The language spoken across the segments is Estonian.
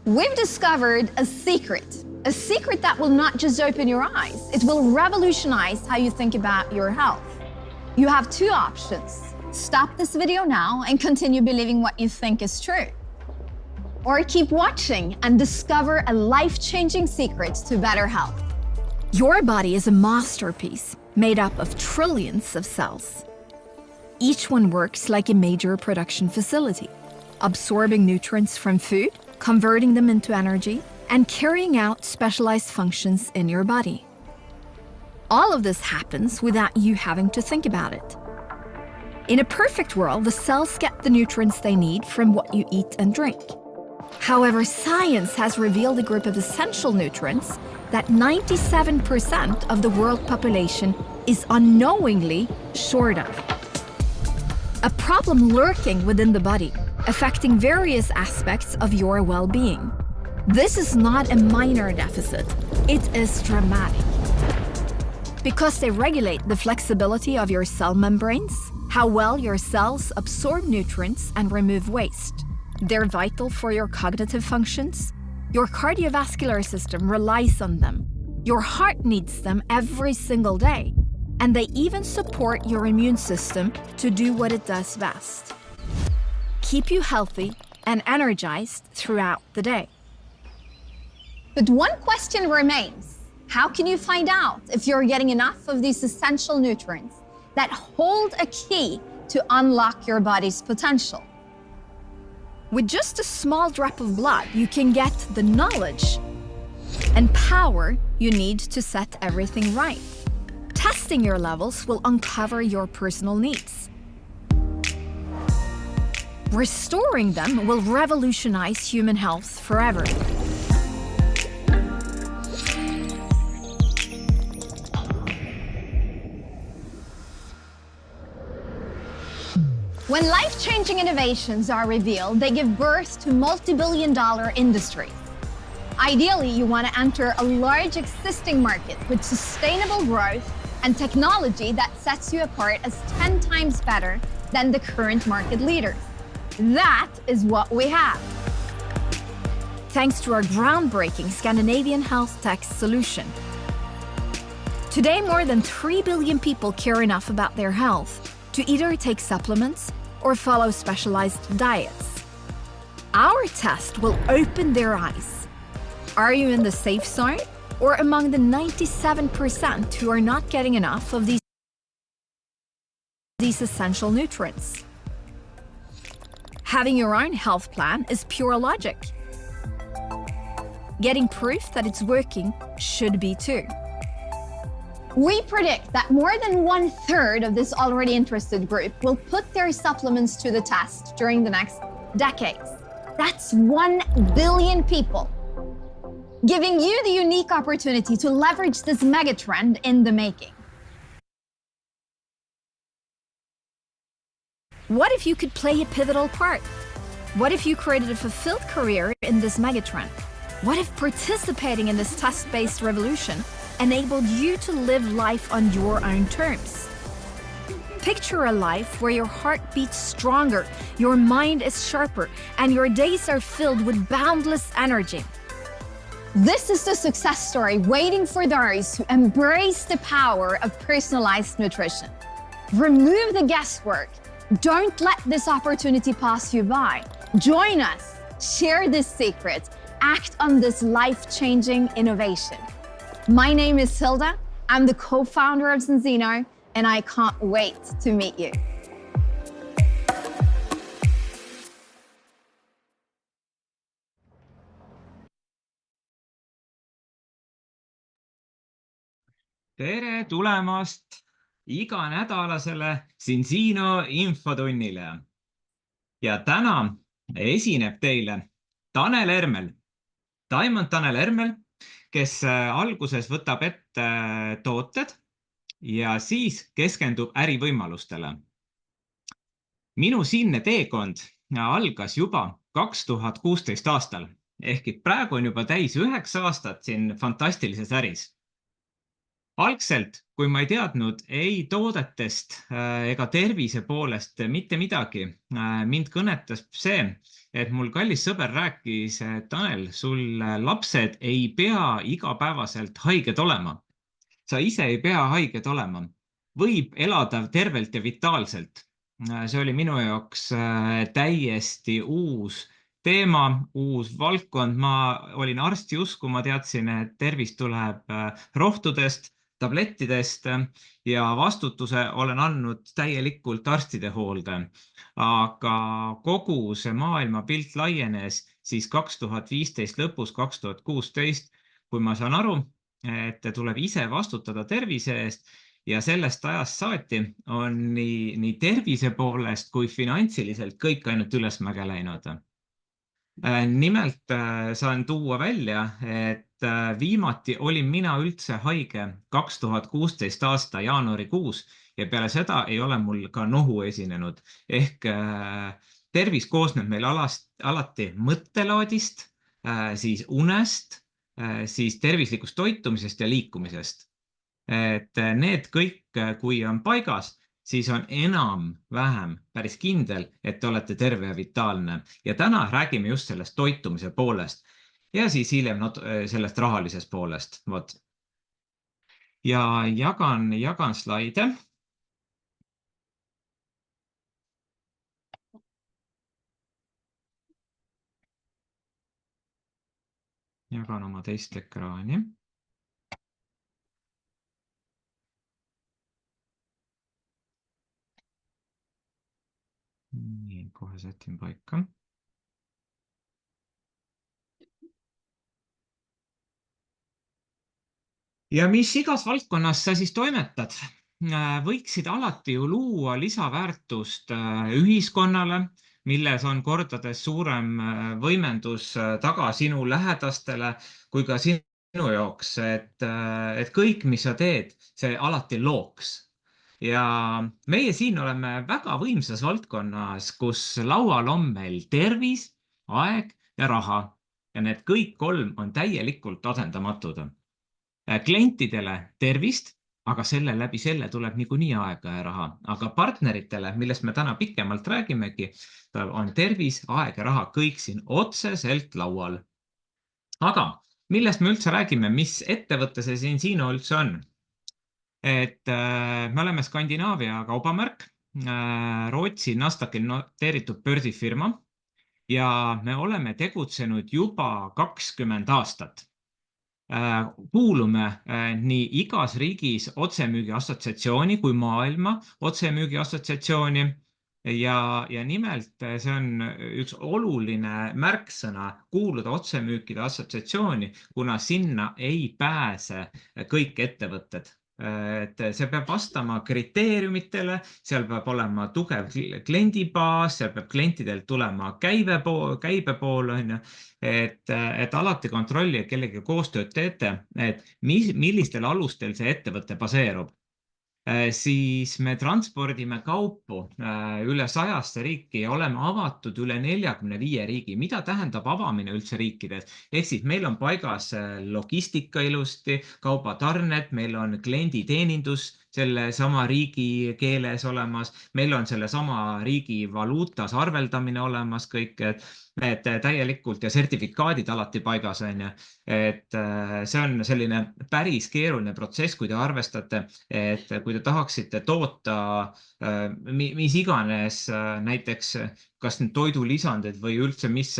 We've discovered a secret that will not just open your eyes, it will revolutionize how you think about your health. You have two options. Stop this video now and continue believing what you think is true. Or keep watching and discover a life-changing secret to better health. Your body is a masterpiece made up of trillions of cells. Each one works like a major production facility, absorbing nutrients from food, converting them into energy, and carrying out specialized functions in your body. All of this happens without you having to think about it. In a perfect world, the cells get the nutrients they need from what you eat and drink. However, science has revealed a group of essential nutrients that 97% of the world population is unknowingly short of. A problem lurking within the body, affecting various aspects of your well-being. This is not a minor deficit, it is dramatic. Because they regulate the flexibility of your cell membranes, how well your cells absorb nutrients and remove waste. They're vital for your cognitive functions. Your cardiovascular system relies on them. Your heart needs them every single day. And they even support your immune system to do what it does best. Keep you healthy and energized throughout the day. But one question remains. How can you find out if you're getting enough of these essential nutrients that hold a key to unlock your body's potential? With just a small drop of blood, you can get the knowledge and power you need to set everything right. Testing your levels will uncover your personal needs. Restoring them will revolutionize human health forever. When life-changing innovations are revealed, they give birth to multi-billion-dollar industries. Ideally, you want to enter a large existing market with sustainable growth and technology that sets you apart as 10 times better than the current market leaders. That is what we have. Thanks to our groundbreaking Scandinavian health tech solution. Today, more than 3 billion people care enough about their health to either take supplements or follow specialized diets. Our test will open their eyes. Are you in the safe zone or among the 97% who are not getting enough of these essential nutrients? Having your own health plan is pure logic. Getting proof that it's working should be too. We predict that more than 1/3 of this already interested group will put their supplements to the test during the next decades. That's 1 billion people, giving you the unique opportunity to leverage this megatrend in the making. What if you could play a pivotal part? What if you created a fulfilled career in this megatrend? What if participating in this test-based revolution enabled you to live life on your own terms? Picture a life where your heart beats stronger, your mind is sharper, and your days are filled with boundless energy. This is the success story waiting for those who embrace the power of personalized nutrition. Remove the guesswork. Don't let this opportunity pass you by. Join us, share this secret, act on this life-changing innovation. My name is Hilda. I'm the co-founder of Enzino, and I can't wait to meet you. Tere tulemast iganädalasele Enzino infotunnile. Ja täna esineb teile Tanel Ermel, Taimond Tanel Ermel, kes alguses võtab ette tooted ja siis keskendub ärivõimalustele. Minu siinne teekond algas juba 2016 aastal, ehk praegu on juba täis 9 aastat siin fantastilises äris. Algselt, kui ma ei teadnud ei toodetest ega tervise poolest mitte midagi, mind kõnetas see, et mul kallis sõber rääkis, et Tanel, sul lapsed ei pea igapäevaselt haiged olema. Sa ise ei pea haiged olema. Võib elada tervelt ja vitaalselt. See oli minu jaoks täiesti uus teema, uus valdkond. Ma olin arsti usku, ma teadsin, et tervis tuleb rohtudest, tablettidest ja vastutuse olen andnud täielikult arstide hoolde. Aga kogu see maailmapilt laienes siis 2015 lõpus, 2016, kui ma saan aru, et tuleb ise vastutada tervise eest ja sellest ajast saati on nii tervise poolest kui finantsiliselt kõik ainult ülesmäge läinud. Nimelt saan tuua välja, et viimati olin mina üldse haige 2016 aasta jaanuarikuus ja peale seda ei ole mul ka nohu esinenud. Ehk tervis koosneb meil alati mõttelaadist, siis unest, siis tervislikust toitumisest ja liikumisest. Et need kõik, kui on paigas, siis on enam-vähem päris kindel, et te olete terve ja vitaalne. Ja täna räägime just sellest toitumise poolest ja siis hiljem sellest rahalisest poolest. Vot. Ja jagan slaide. Jagan oma teist ekraani. Nii, kohe sätin paika. Ja mis igas valdkonnas sa siis toimetad? Võiksid alati ju luua lisaväärtust ühiskonnale, milles on kordades suurem võimendus taga sinu lähedastele kui ka sinu jaoks, et kõik, mis sa teed, see alati looks. Ja meie siin oleme väga võimsas valdkonnas, kus laual on meil tervis, aeg ja raha. Ja need kõik kolm on täielikult asendamatud. Klientidele tervist, aga läbi selle tuleb niikuinii aega ja raha. Aga partneritele, millest me täna pikemalt räägimegi, on tervis, aeg ja raha kõik siin otseselt laual. Aga millest me üldse räägime, mis ettevõtte see Sinsino üldse on? Et me oleme Skandinaavia kaubamärk, Rootsi Nasdaqil noteeritud börsifirma ja me oleme tegutsenud juba 20 aastat. Kuulume nii igas riigis otsemüügi assotsiatsiooni kui maailma otsemüügi assotsiatsiooni ja nimelt see on üks oluline märksõna kuuluda otsemüükide assotsiatsiooni, kuna sinna ei pääse kõik ettevõtted. Et see peab vastama kriteeriumitele, seal peab olema tugev kliendibaas, seal peab klientidelt tulema käibe pool, et alati kontrolli, et kellegi koostööd teete, et millistel alustel see ettevõte baseerub. Siis me transpordime kaupu üle 100 riiki ja oleme avatud üle 45 riigi. Mida tähendab avamine üldse riikides? Ehk siis meil on paigas logistika ilusti, kaubatarned, meil on klienditeenindus selle sama riigi keeles olemas, meil on selle sama riigi valuutas arveldamine olemas kõik, et täielikult ja sertifikaadid alati paigas on. Et see on selline päris keeruline protsess, kui te arvestate, et kui te tahaksite toota mis iganes näiteks kas nüüd toidulisandid või üldse mis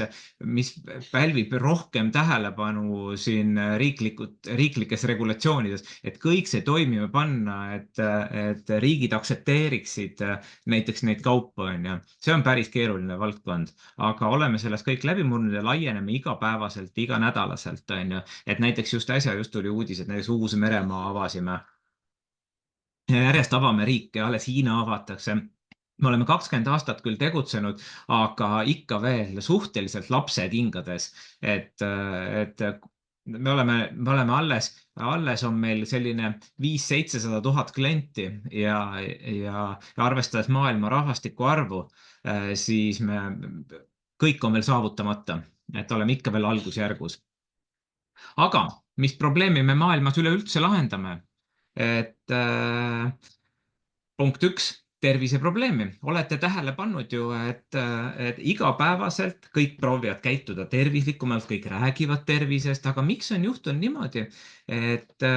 pälvib rohkem tähelepanu siin riiklikes regulatsioonides, et kõik see toimima panna, et riigid aktsepteeriksid näiteks neid kaupa. See on päris keeruline valdkond, aga oleme sellest kõik läbi murnud ja laieneme igapäevaselt, iganädalaselt. Et näiteks just tuli uudis, et näiteks Uus-Meremaa avasime. Järjest avame riike, alles Hiina avatakse. Me oleme 20 aastat küll tegutsenud, aga ikka veel suhteliselt lapsed hingades. Et me oleme alles on meil selline 500–700 000 klienti ja arvestades maailma rahvastiku arvu, siis kõik on veel saavutamata, et oleme ikka veel algusjärgus. Aga mis probleemi me maailmas üleüldse lahendame? et punkt 1, terviseprobleemi. Olete tähele pannud ju, et igapäevaselt kõik proovivad käituda tervislikumalt, kõik räägivad tervisest, aga miks on juhtunud niimoodi, et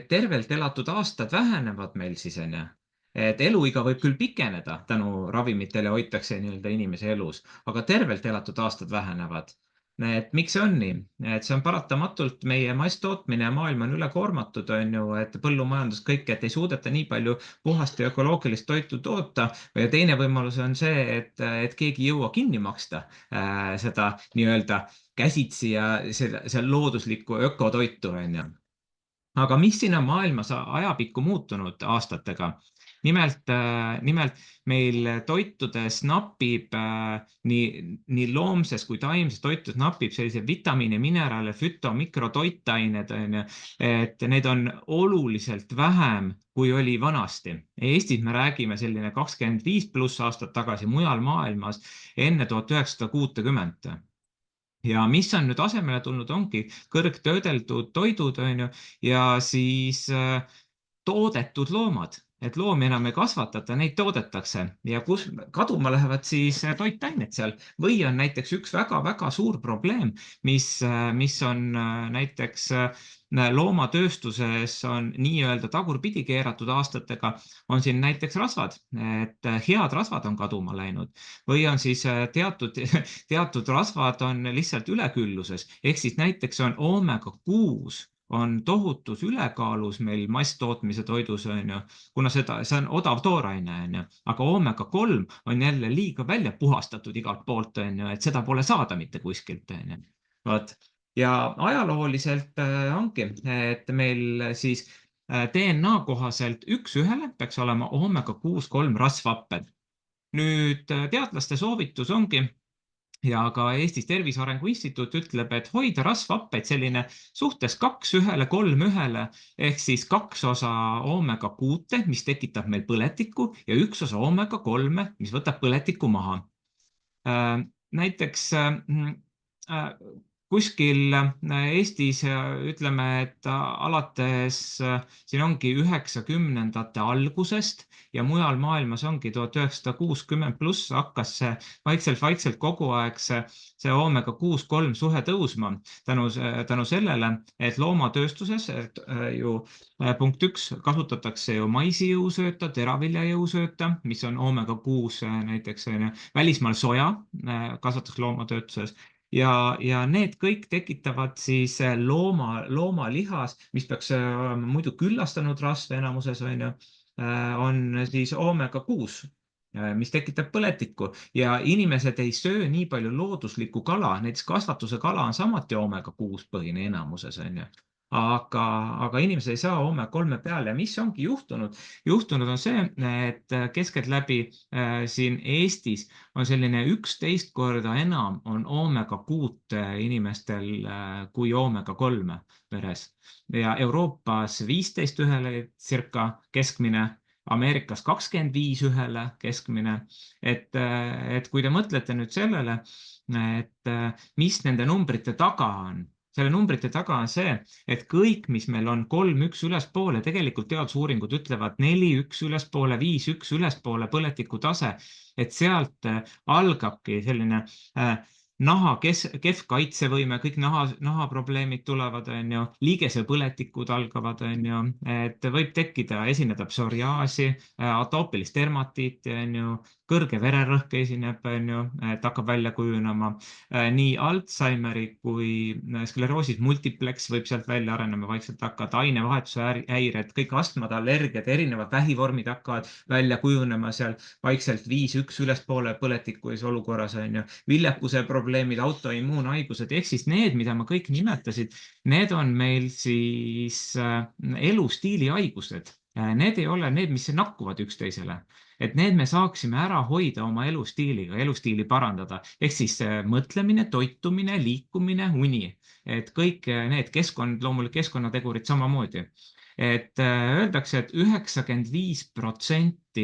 tervelt elatud aastad vähenevad meil siis, on ju? Et eluiga võib küll pikeneda, tänu ravimitele hoitakse nii-öelda inimese elus, aga tervelt elatud aastad vähenevad. Et miks see on nii? Et see on paratamatult meie masstootmine ja maailm on ülekoormatud, on ju, et põllumajandus kõik, et ei suudeta nii palju puhast ja ökoloogilist toitu toota. Ja teine võimalus on see, et keegi ei jõua kinni maksta seda nii-öelda käsitsi ja see looduslikku ökotoitu, on ju. Aga mis siin on maailmas ajapikku muutunud aastatega? Nimelt meil toitudes napib nii loomses kui taimses toitudes napib sellise vitamiine, mineraale, füto, mikrotoitained, et need on oluliselt vähem, kui oli vanasti. Eestis me räägime selline 25+ aastat tagasi, mujal maailmas enne 1960. Ja mis on nüüd asemele tulnud, ongi kõrgtöödeldud toidud, on ju, ja siis toodetud loomad, et loomi enam ei kasvatata, neid toodetakse ja kus kaduma lähevad siis toitained seal või on näiteks üks väga-väga suur probleem, mis on näiteks loomatööstuses on nii-öelda tagurpidi keeratud aastatega, on siin näiteks rasvad, et head rasvad on kaduma läinud või on siis teatud rasvad on lihtsalt ülekülluses, ehk siis näiteks on omega-6 on tohutus ülekaalus meil masstootmise toidus, on ju, kuna see on odav tooraine, on ju, aga omega-3 on jälle liiga välja puhastatud igalt poolt, on ju, et seda pole saada mitte kuskilt, on ju. Vaat. Ja ajalooliselt ongi, et meil siis DNA kohaselt 1:1 peaks olema omega-6,3 rasvhapped. Nüüd teadlaste soovitus ongi, ja ka Eestis Tervise Arengu Instituut ütleb, et hoida rasvhappeid selline suhtes 2:1, 3:1 ehk siis 2 osa omega-6, mis tekitab meil põletikku ja 1 osa omega-3, mis võtab põletikku maha. Näiteks kuskil Eestis ütleme, et alates siin ongi 90ndate algusest ja mujal maailmas ongi 1960+ hakkas see vaikselt kogu aeg see omega-6,3 suhe tõusma tänu sellele, et loomatööstuses ju punkt 1 kasutatakse ju maisijõusööta, teraviljajõusööta, mis on omega-6 näiteks välismaal soja kasvatakse loomatööstuses. Ja need kõik tekitavad siis loomalihas, mis peaks muidu küllastanud rasv enamuses, on siis omega-6, mis tekitab põletikku ja inimesed ei söö nii palju looduslikku kala, näiteks kasvatuse kala on samuti omega-6 põhine enamuses, on ju. Aga inimesed ei saa omega-3 peale ja mis ongi juhtunud? Juhtunud on see, et keskeltläbi siin Eestis on selline 11 korda enam on omega-6 inimestel kui omega-3 veres ja Euroopas 15:1 circa keskmine, Ameerikas 25:1 keskmine, et kui te mõtlete nüüd sellele, et mis nende numbrite taga on, selle numbrite taga on see, et kõik, mis meil on 3,1 ülespoole, tegelikult teadusuuringud ütlevad 4,1 ülespoole, 5,1 ülespoole põletiku tase, et sealt algabki selline kehv kaitsevõime, kõik nahaprobleemid tulevad, on ju, liigesepõletikud algavad, on ju, et võib tekkida, esineda psoriaasi, atoopilist dermatiiti, on ju, kõrge vererõhk esineb, on ju, et hakkab välja kujunema. Nii Alzheimeri kui skleroosis multiplex võib sealt välja arenema vaikselt hakata, ainevahetuse häired, kõik astmad, allergiad, erinevad vähivormid hakkavad välja kujunema seal vaikselt 5,1 ülespoole põletikuis olukorras, on ju, viljakuse probleemid, autoimmuunhaigused, ehk siis need, mida ma kõik nimetasid, need on meil siis elustiili haigused. Need ei ole need, mis nakkuvad üksteisele, et need me saaksime ära hoida oma elustiiliga, elustiili parandada, ehk siis mõtlemine, toitumine, liikumine, uni, et kõik need loomulikult keskkonnategurid samamoodi. Et öeldakse, et 95%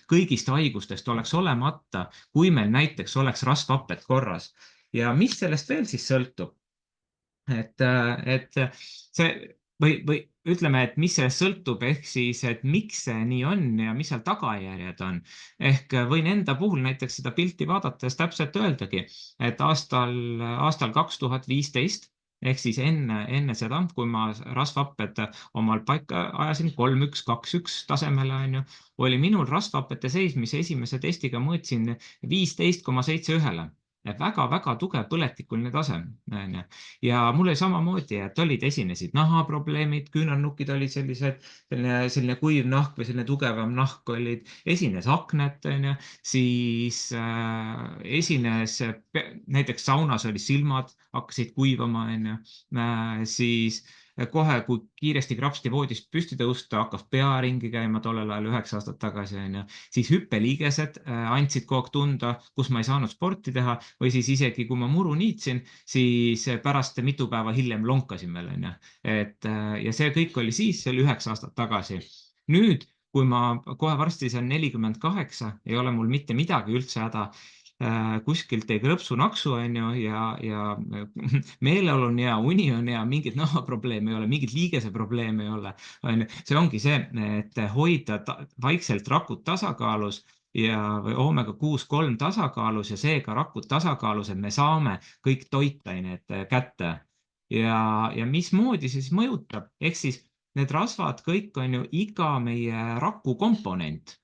kõigist haigustest oleks olemata, kui meil näiteks oleks rasvhapped korras. Ja mis sellest veel siis sõltub? Et see või ütleme, et mis sellest sõltub, ehk siis, et miks see nii on ja mis seal tagajärjed on. Ehk võin enda puhul näiteks seda pilti vaadates täpselt öeldagi, et aastal 2015 ehk siis enne seda, kui ma rasvhapped omal paika ajasin 3,1,2,1 tasemele, oli minul rasvhappete seis, mis esimese testiga mõõtsin 15,7 väga-väga tugev põletikuline tase. Ja mul oli samamoodi, et esinesid nahaprobleemid, küünarnukid olid selline kuiv nahk või selline tugevam nahk olid, esines aknet, siis esines näiteks saunas oli silmad, hakkasid kuivama, siis kohe, kui kiiresti krapsti voodist püsti tõusta, hakkas pea ringi käima tollel ajal 9 aastat tagasi, siis hüppeliigesed andsid kogu aeg tunda, kus ma ei saanud sporti teha või siis isegi kui ma muru niitsin, siis pärast mitu päeva hiljem lonkasin veel, ja see kõik oli siis, see oli 9 aastat tagasi. Nüüd, kui ma kohe varsti saan 48, ei ole mul mitte midagi üldse häda, kuskilt ei krõpsu naksu, ja meeleolu on hea, uni on hea, mingit nahaprobleemi ei ole, mingit liigese probleemi ei ole. See ongi see, et hoida vaikselt rakud tasakaalus või oomega-6,3 tasakaalus ja seega rakud tasakaalus, et me saame kõik toitained kätte. Ja mismoodi see siis mõjutab? Ehk siis need rasvad kõik on ju iga meie raku komponent.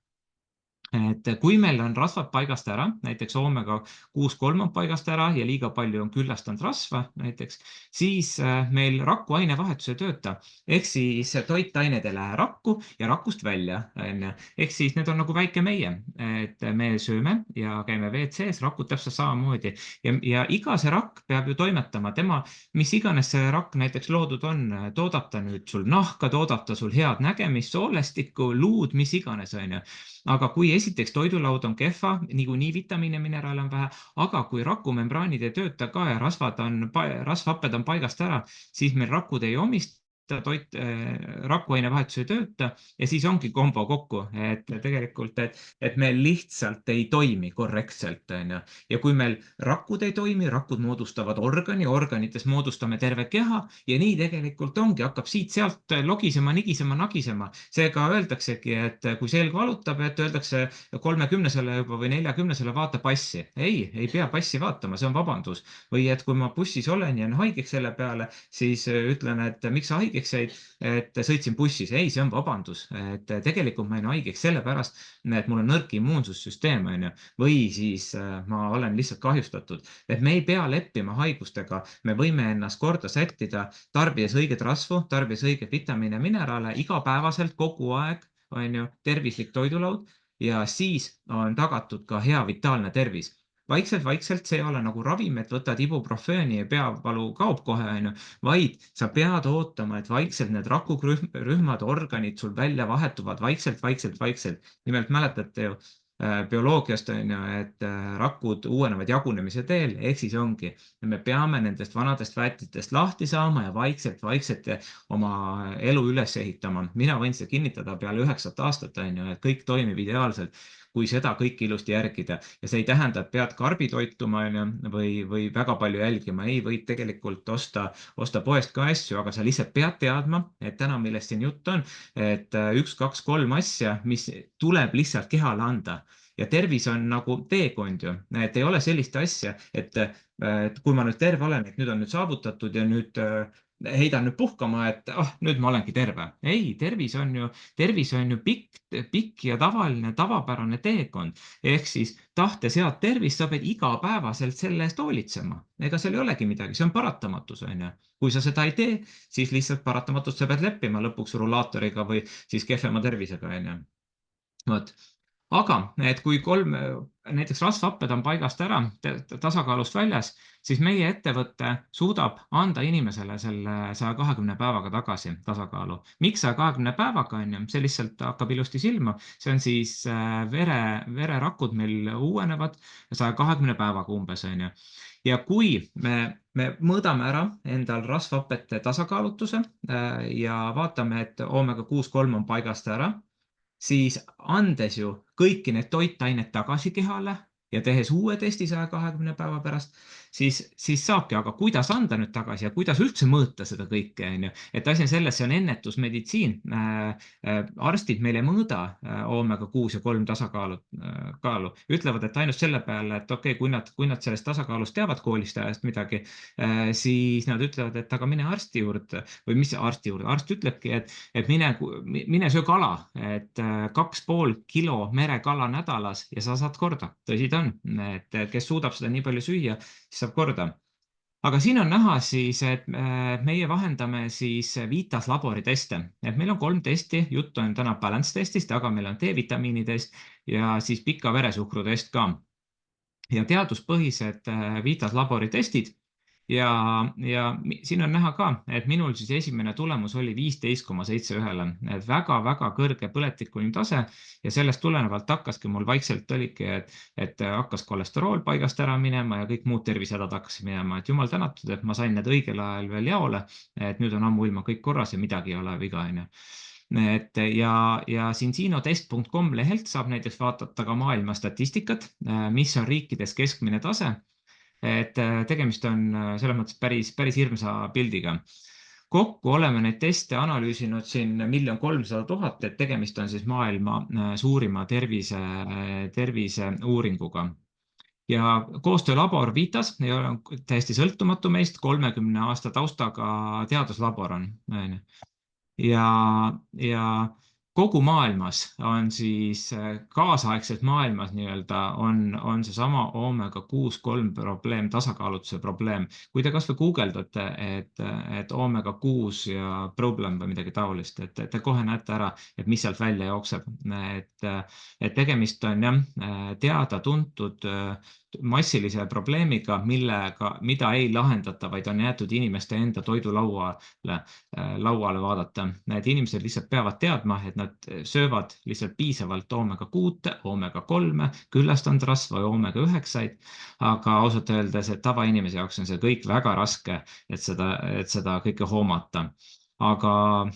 Et kui meil on rasvad paigast ära, näiteks oomega-6,3 on paigast ära ja liiga palju on küllastanud rasva näiteks, siis meil raku ainevahetus ei tööta. Ehk siis toitained ei lähe rakku ja rakust välja. Ehk siis need on nagu väike meie, et me sööme ja käime WC-s, rakud täpselt samamoodi. Ja iga see rakk peab ju toimetama. Tema, mis iganes see rakk näiteks loodud on, toodab ta nüüd sul nahka, toodab ta sul head nägemist, soolestikku, luud, mis iganes. Aga kui esiteks toidulaud on kehva, niikuinii vitamiine, mineraale on vähe, aga kui rakumembraanid ei tööta ka ja rasvhapped on paigast ära, siis meil rakud ei omista, rakuainevahetus ei tööta ja siis ongi kombo kokku, et tegelikult, et meil lihtsalt ei toimi korrektselt. Ja kui meil rakud ei toimi, rakud moodustavad organites moodustame terve keha ja nii tegelikult ongi, hakkab siit-sealt logisema, nigisema, nagisema. Seega öeldaksegi, et kui selg valutab, et öeldakse 30-sele juba või 40-sele vaata passi. Ei pea passi vaatama, see on vabandus. Või et kui ma bussis olen ja on haigeks selle peale, siis ütlen, et miks sa haigeks jäid, et sõitsin bussis. Ei, see on vabandus. Et tegelikult ma olen haigeks sellepärast, et mul on nõrk immuunsussüsteem, või siis ma olen lihtsalt kahjustatud. Et me ei pea leppima haigustega, me võime ennast korda sättida, tarbides õiget rasvu, tarbides õiget vitamiine, mineraale, igapäevaselt kogu aeg, tervislik toidulaud ja siis on tagatud ka hea vitaalne tervis. Vaikselt see ei ole nagu ravim, et võtad ibuprofeeni ja peavalu kaob kohe, vaid sa pead ootama, et vaikselt need rakurühmad, organid sul välja vahetuvad vaikselt. Nimelt mäletate ju bioloogiast, et rakud uuenevad jagunemise teel, ehk siis ongi, me peame nendest vanadest väetitest lahti saama ja vaikselt oma elu üles ehitama. Mina võin seda kinnitada peale 9 aastat, et kõik toimib ideaalselt, kui seda kõik ilusti järgida. Ja see ei tähenda, et pead karbi toituma või väga palju jälgima. Ei, võid tegelikult osta poest ka asju, aga sa lihtsalt pead teadma, et täna millest siin jutt on, et 1, 2, 3 asja, mis tuleb lihtsalt kehale anda. Ja tervis on nagu teekond ju, et ei ole sellist asja, et kui ma nüüd terve olen, et nüüd on saavutatud ja nüüd heidan nüüd puhkama, et nüüd ma olengi terve. Ei, tervis on ju pikk ja tavapärane teekond. Ehk siis tahtes head tervist, sa pead igapäevaselt selle eest hoolitsema. Ega seal ei olegi midagi, see on paratamatus. Kui sa seda ei tee, siis lihtsalt paratamatust sa pead leppima lõpuks rulaatoriga või siis kehvema tervisega. Aga et kui näiteks rasvhapped on paigast ära, tasakaalust väljas, siis meie ettevõte suudab anda inimesele selle 120 päevaga tagasi tasakaalu. Miks 120 päevaga on? See lihtsalt hakkab ilusti silma. See on siis vererakud meil uuenevad 120 päevaga umbes. Ja kui me mõõdame ära endal rasvhappete tasakaalutuse ja vaatame, et oomega-6,3 on paigast ära, siis andes ju kõiki need toitained tagasi kehale, ja tehes uue testi 120 päeva pärast, siis saabki, aga kuidas anda nüüd tagasi ja kuidas üldse mõõta seda kõike, on ju. Et asi on selles, see on ennetusmeditsiin. Arstid meil ei mõõda oomega 6 ja 3 tasakaalu. Ütlevad, et ainult selle peale, et okei, kui nad sellest tasakaalust teavad koolist ajast midagi, siis nad ütlevad, et aga mine arsti juurde või mis arsti juurde. Arst ütlebki, et mine söö kala, et 2,5 kilo merekala nädalas ja sa saad korda. Tõsi ta on, et kes suudab seda nii palju süüa, siis saab korda. Aga siin on näha siis, et meie vahendame siis Vitas laboriteste. Et meil on 3 testi, juttu on täna balance testist, aga meil on D-vitamiini test ja siis pika veresuhkru test ka. Ja teaduspõhised Vitas laboritestid. Ja siin on näha ka, et minul siis esimene tulemus oli 15,71, et väga-väga kõrge põletikuline tase ja sellest tulenevalt hakkaski mul vaikselt oligi, et hakkas kolesterool paigast ära minema ja kõik muud tervisehädad hakkasid minema, et jumal tänatud, et ma sain need õigel ajal veel jaole, et nüüd on ammu ilma kõik korras ja midagi ei ole viga, on ju. Ja sinzinotest.com lehelt saab näiteks vaadata ka maailma statistikat, mis on riikides keskmine tase. Et tegemist on selles mõttes päris hirmsa pildiga. Kokku oleme neid teste analüüsinud siin 1 300 000, et tegemist on siis maailma suurima tervise uuringuga. Ja koostöölabor Vitas ei ole täiesti sõltumatu meist, 30 aasta taustaga teaduslabor on. Ja kogu maailmas on siis kaasaegselt maailmas on see sama oomega 6,3 probleem, tasakaalutuse probleem. Kui te kas või guugeldate, et oomega 6 ja problem või midagi taolist, et te kohe näete ära, et mis sealt välja jookseb. Et tegemist on teada tuntud massilise probleemiga, mida ei lahendata, vaid on jäetud inimeste enda toidulauale vaadata. Need inimesed lihtsalt peavad teadma, et nad söövad lihtsalt piisavalt oomega 6, oomega 3, küllastanud rasva ja oomega 9, aga ausalt öeldes, et tavainimese jaoks on see kõik väga raske, et seda kõike hoomata. Aga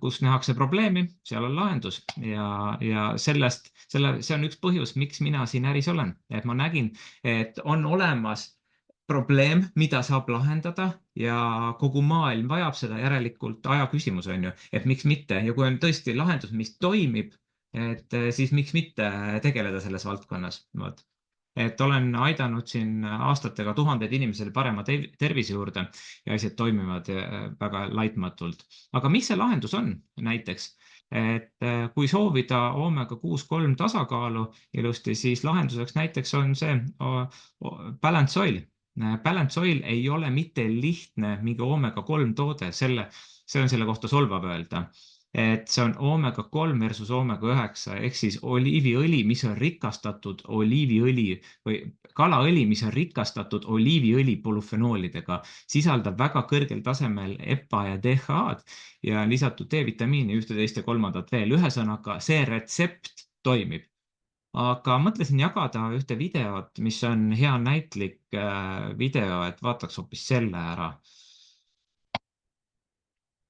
kus nähakse probleemi, seal on lahendus ja see on üks põhjus, miks mina siin äris olen. Et ma nägin, et on olemas probleem, mida saab lahendada ja kogu maailm vajab seda, järelikult aja küsimus on ju, et miks mitte. Ja kui on tõesti lahendus, mis toimib, et siis miks mitte tegeleda selles valdkonnas. Et olen aidanud siin aastatega 1000 inimesel parema tervise juurde ja asjad toimivad väga laitmatult. Aga mis see lahendus on näiteks? Et kui soovida oomega 6,3 tasakaalu ilusti, siis lahenduseks näiteks on see balance oil. Balance oil ei ole mitte lihtne mingi oomega 3 toode, see on selle kohta solvav öelda. Et see on oomega 3 versus oomega 9, ehk siis oliiviõli, mis on rikastatud oliiviõli või kalaõli, mis on rikastatud oliiviõli polüfenoolidega, sisaldab väga kõrgel tasemel EPA ja DHA-d ja lisatud D-vitamiini 11 ja 3 veel. Ühesõnaga, see retsept toimib. Aga mõtlesin jagada ühte videot, mis on hea näitlik video, et vaataks hoopis selle ära.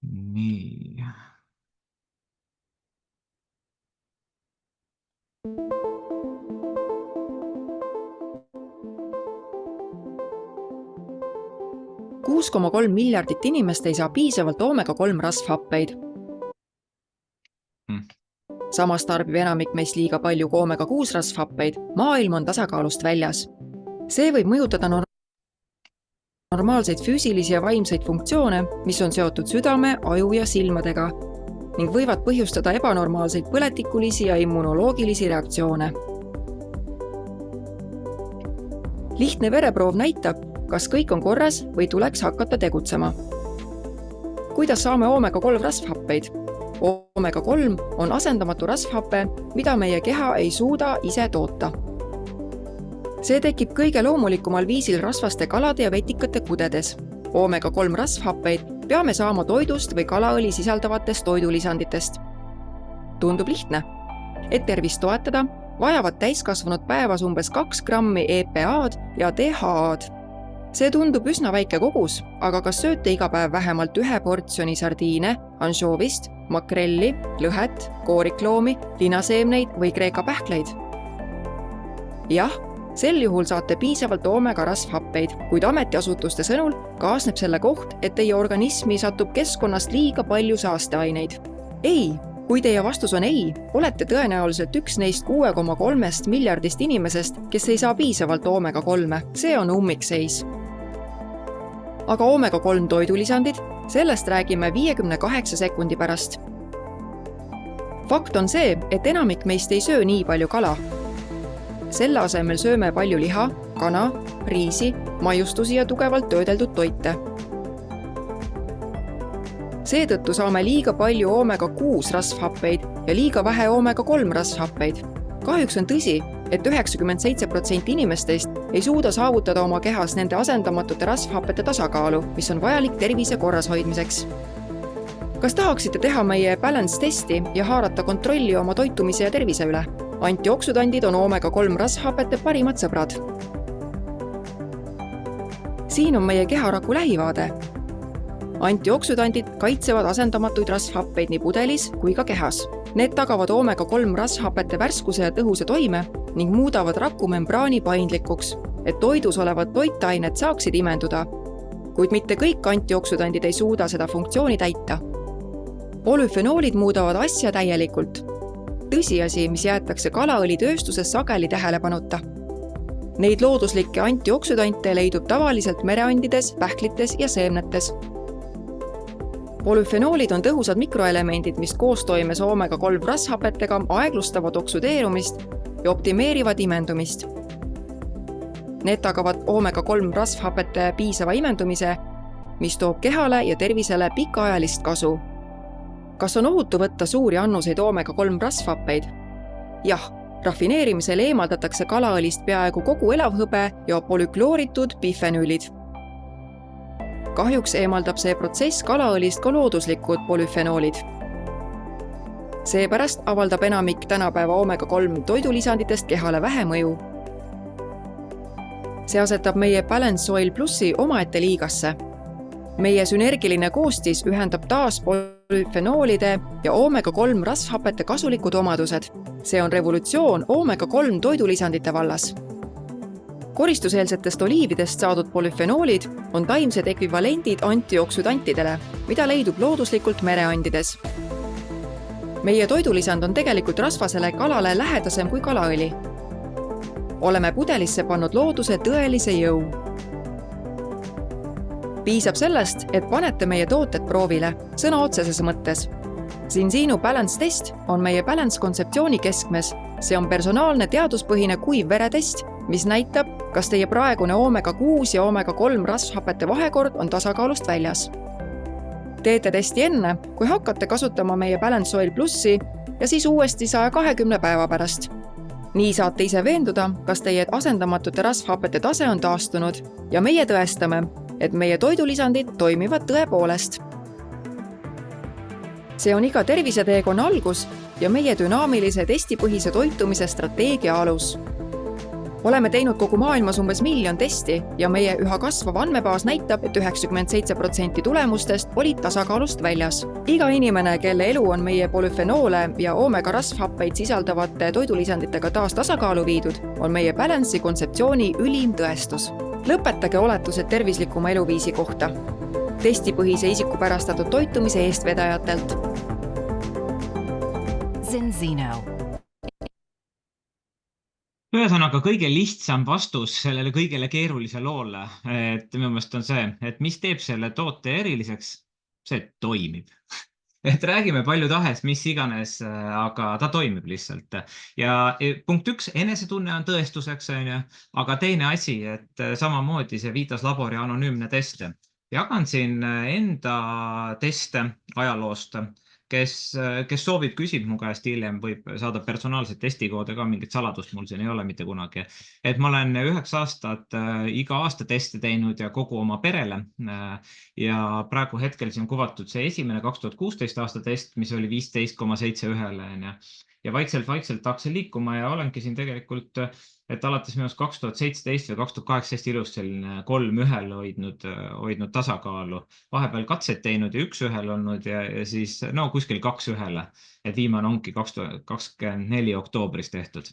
Nii. $6,3 miljardit inimest ei saa piisavalt oomega 3 rasvhappeid. Samas tarbib enamik meist liiga palju oomega 6 rasvhappeid, maailm on tasakaalust väljas. See võib mõjutada normaalseid füüsilisi ja vaimseid funktsioone, mis on seotud südame, aju ja silmadega ning võivad põhjustada ebanormaalseid põletikulisi ja immunoloogilisi reaktsioone. Lihtne vereproov näitab, kas kõik on korras või tuleks hakata tegutsema. Kuidas saame oomega 3 rasvhappeid? Oomega 3 on asendamatu rasvhappe, mida meie keha ei suuda ise toota. See tekib kõige loomulikumal viisil rasvaste kalade ja vetikate kudedes. Oomega 3 rasvhappeid peame saama toidust või kalaõli sisaldavatest toidulisanditest. Tundub lihtne. Et tervist toetada, vajavad täiskasvanud päevas umbes 2 grammi EPA-d ja DHA-d. See tundub üsna väike kogus, aga kas sööte iga päev vähemalt 1 portsjoni sardiine, ansjoovist, makrelli, lõhet, koorikloomi, linaseemneid või kreeka pähkleid? Jah, Sel juhul saate piisavalt oomega rasvhappeid, kuid ametiasutuste sõnul kaasneb selle koht, et teie organismi satub keskkonnast liiga palju saasteaineid. Ei, kui teie vastus on ei, olete tõenäoliselt üks neist 6,3 miljardist inimesest, kes ei saa piisavalt oomega 3. See on ummikseis. Aga oomega 3 toidulisandid, sellest räägime 58 sekundi pärast. Fakt on see, et enamik meist ei söö nii palju kala. Selle asemel sööme palju liha, kana, riisi, maiustusi ja tugevalt töödeldud toite. Seetõttu saame liiga palju oomega 6 rasvhappeid ja liiga vähe oomega 3 rasvhappeid. Kahjuks on tõsi, et 97% inimestest ei suuda saavutada oma kehas nende asendamatute rasvhappete tasakaalu, mis on vajalik tervise korras hoidmiseks. Kas tahaksite teha meie balance testi ja haarata kontrolli oma toitumise ja tervise üle? Antioksüdandid on oomega 3 rasvhapete parimad sõbrad. Siin on meie keharaku lähivaade. Antioksüdandid kaitsevad asendamatuid rasvhappeid nii pudelis kui ka kehas. Need tagavad oomega 3 rasvhapete värskuse ja tõhuse toime ning muudavad rakumembraani paindlikuks, et toidus olevad toitained saaksid imenduda. Kuid mitte kõik antioksüdandid ei suuda seda funktsiooni täita. Polüfenoolid muudavad asja täielikult. Tõsiasi, mis jäetakse kalaõlitööstuses sageli tähelepanuta. Neid looduslikke antioksüdante leidub tavaliselt mereandides, pähklites ja seemnetes. Polüfenoolid on tõhusad mikroelemendid, mis koostoimes oomega 3 rasvhapetega aeglustavad oksüdeerumist ja optimeerivad imendumist. Need tagavad oomega 3 rasvhapete piisava imendumise, mis toob kehale ja tervisele pikaajalist kasu. Kas on ohutu võtta suuri annuseid oomega 3 rasvhappeid? Jah, rafineerimisel eemaldatakse kalaõlist peaaegu kogu elavhõbe ja polüklooritud bifenüülid. Kahjuks eemaldab see protsess kalaõlist ka looduslikud polüfenoolid. Seepärast avaldab enamik tänapäeva oomega 3 toidulisanditest kehale vähe mõju. See asetab meie Balance Oil Plussi omaette liigasse. Meie sünergiline koostis ühendab taas polüfenoolide ja oomega 3 rasvhapete kasulikud omadused. See on revolutsioon oomega 3 toidulisandite vallas. Koristuseelsetest oliividest saadud polüfenoolid on taimsed ekvivalendid antioksüdantidele, mida leidub looduslikult mereandides. Meie toidulisand on tegelikult rasvasele kalale lähedasem kui kalaõli. Oleme pudelisse pannud looduse tõelise jõu. Piisab sellest, et panete meie tooted proovile, sõna otseses mõttes. Zinzino Balance test on meie balance kontseptsiooni keskmes. See on personaalne teaduspõhine kuiv veretest, mis näitab, kas teie praegune oomega 6 ja oomega 3 rasvhapete vahekord on tasakaalust väljas. Teete testi enne, kui hakkate kasutama meie Balance Oil Plussi ja siis uuesti 120 päeva pärast. Nii saate ise veenduda, kas teie asendamatute rasvhapete tase on taastunud ja meie tõestame, et meie toidulisandid toimivad tõepoolest. See on iga terviseteekonna algus ja meie dünaamilise testipõhise toitumise strateegia alus. Oleme teinud kogu maailmas umbes 1 miljon testi ja meie üha kasvav andmebaas näitab, et 97% tulemustest olid tasakaalust väljas. Iga inimene, kelle elu on meie polüfenoole ja oomega rasvhappeid sisaldavate toidulisanditega taas tasakaalu viidud, on meie balance'i kontseptsiooni ülim tõestus. Lõpetage oletused tervislikuma eluviisi kohta. Testipõhise isikupärastatud toitumise eestvedajatelt. Zinzino. Ühesõnaga kõige lihtsam vastus sellele kõigele keerulise loole, et minu meelest on see, et mis teeb selle toote eriliseks, see toimib. Et räägime palju tahes, mis iganes, aga ta toimib lihtsalt. Ja punkt 1, enesetunne on tõestuseks, aga teine asi, et samamoodi see viitas labori anonüümne teste. Jagan siin enda teste ajaloost. Kes soovib, küsib mu käest hiljem, võib saada personaalseid testikoode ka, mingit saladust mul siin ei ole mitte kunagi. Et ma olen 9 aastat iga aasta teste teinud ja kogu oma perele ja praegu hetkel siin kuvatud see esimene 2016 aasta test, mis oli 15,71. ja vaikselt hakkasin liikuma ja olengi siin tegelikult, et alates minust 2017 või 2018 ilus selline 3-1 hoidnud tasakaalu. Vahepeal katset teinud ja 1-1 olnud ja siis kuskil 2-1. Et viimane ongi 2024 oktoobris tehtud.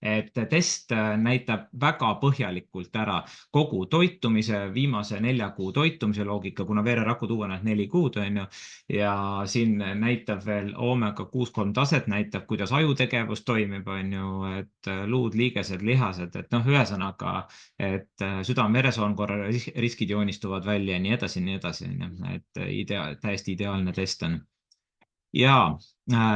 Et test näitab väga põhjalikult ära kogu toitumise, viimase 4 kuu toitumise loogika, kuna vererakud uuened 4 kuud on ju. Ja siin näitab veel omega 6,3 taset, näitab, kuidas ajutegevus toimib, on ju, et luud, liigesed, lihased, et ühesõnaga, et südame-veresoonkonna riskid joonistuvad välja ja nii edasi, et täiesti ideaalne test on. Ja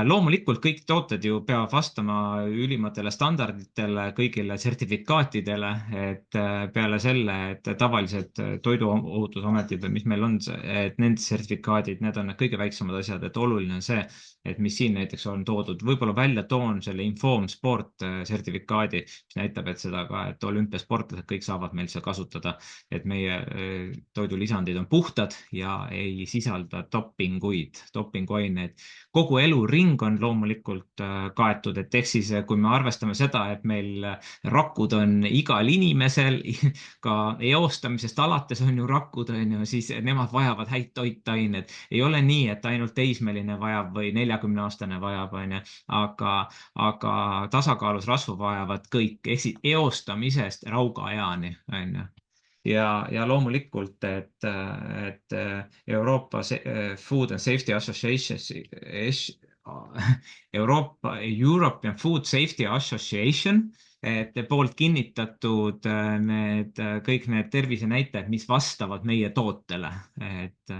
loomulikult kõik tooted ju peavad vastama ülimatele standarditele, kõigile sertifikaatidele, et peale selle, et tavalised toiduohutusametid, mis meil on, et nende sertifikaadid, need on kõige väiksemad asjad, et oluline on see, et mis siin näiteks on toodud, võib-olla välja toon selle Inform Sport sertifikaadi, mis näitab, et seda ka, et olümpiasportlased kõik saavad meil seal kasutada, et meie toidulisandid on puhtad ja ei sisalda dopinguaineid. Kogu eluring on loomulikult kaetud, et ehk siis kui me arvestame seda, et meil rakud on igal inimesel, ka eostamisest alates on ju rakud, siis nemad vajavad häid toitained. Ei ole nii, et ainult teismeline vajab või 40-aastane vajab, aga tasakaalus rasvu vajavad kõik, ehk siis eostamisest raugaeani. Ja loomulikult, et Euroopa Food and Safety Association, European Food Safety Association, et poolt kinnitatud kõik need tervisenäitajad, mis vastavad meie tootele. Et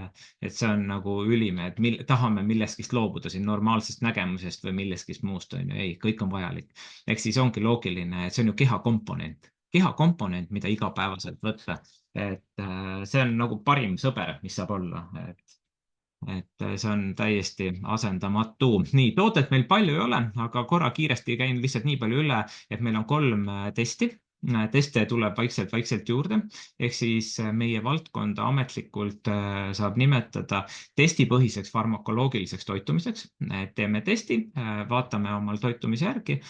see on nagu ülim, et tahame milleskist loobuda siin normaalsest nägemusest või milleskist muust, ei, kõik on vajalik. Ehk siis ongi loogiline, et see on ju kehakomponent, mida igapäevaselt võtta. Et see on nagu parim sõber, mis saab olla. Et see on täiesti asendamatu. Nii, toodet meil palju ei ole, aga korra kiiresti käin lihtsalt nii palju üle, et meil on 3 testi. Teste tuleb vaikselt juurde, ehk siis meie valdkonda ametlikult saab nimetada testipõhiseks farmakoloogiliseks toitumiseks. Teeme testi, vaatame omal toitumise järgi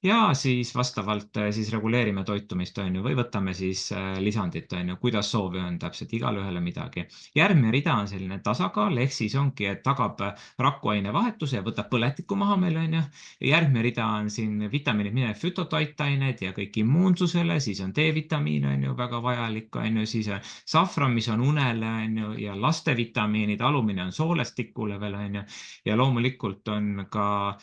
ja siis vastavalt siis reguleerime toitumist või võtame siis lisandit, kuidas soovi on täpselt igale ühele midagi. Järgmine rida on selline tasakaal, ehk siis ongi, et tagab rakkuaine vahetuse ja võtab põletikku maha meil. Järgmine rida on siin vitamiinid, mineraalid, fütotoitained ja kõik immuunsusele, siis on D-vitamiin väga vajalik, siis on safran, mis on unele ja laste vitamiinid, alumine on soolestikule veel ja loomulikult on ka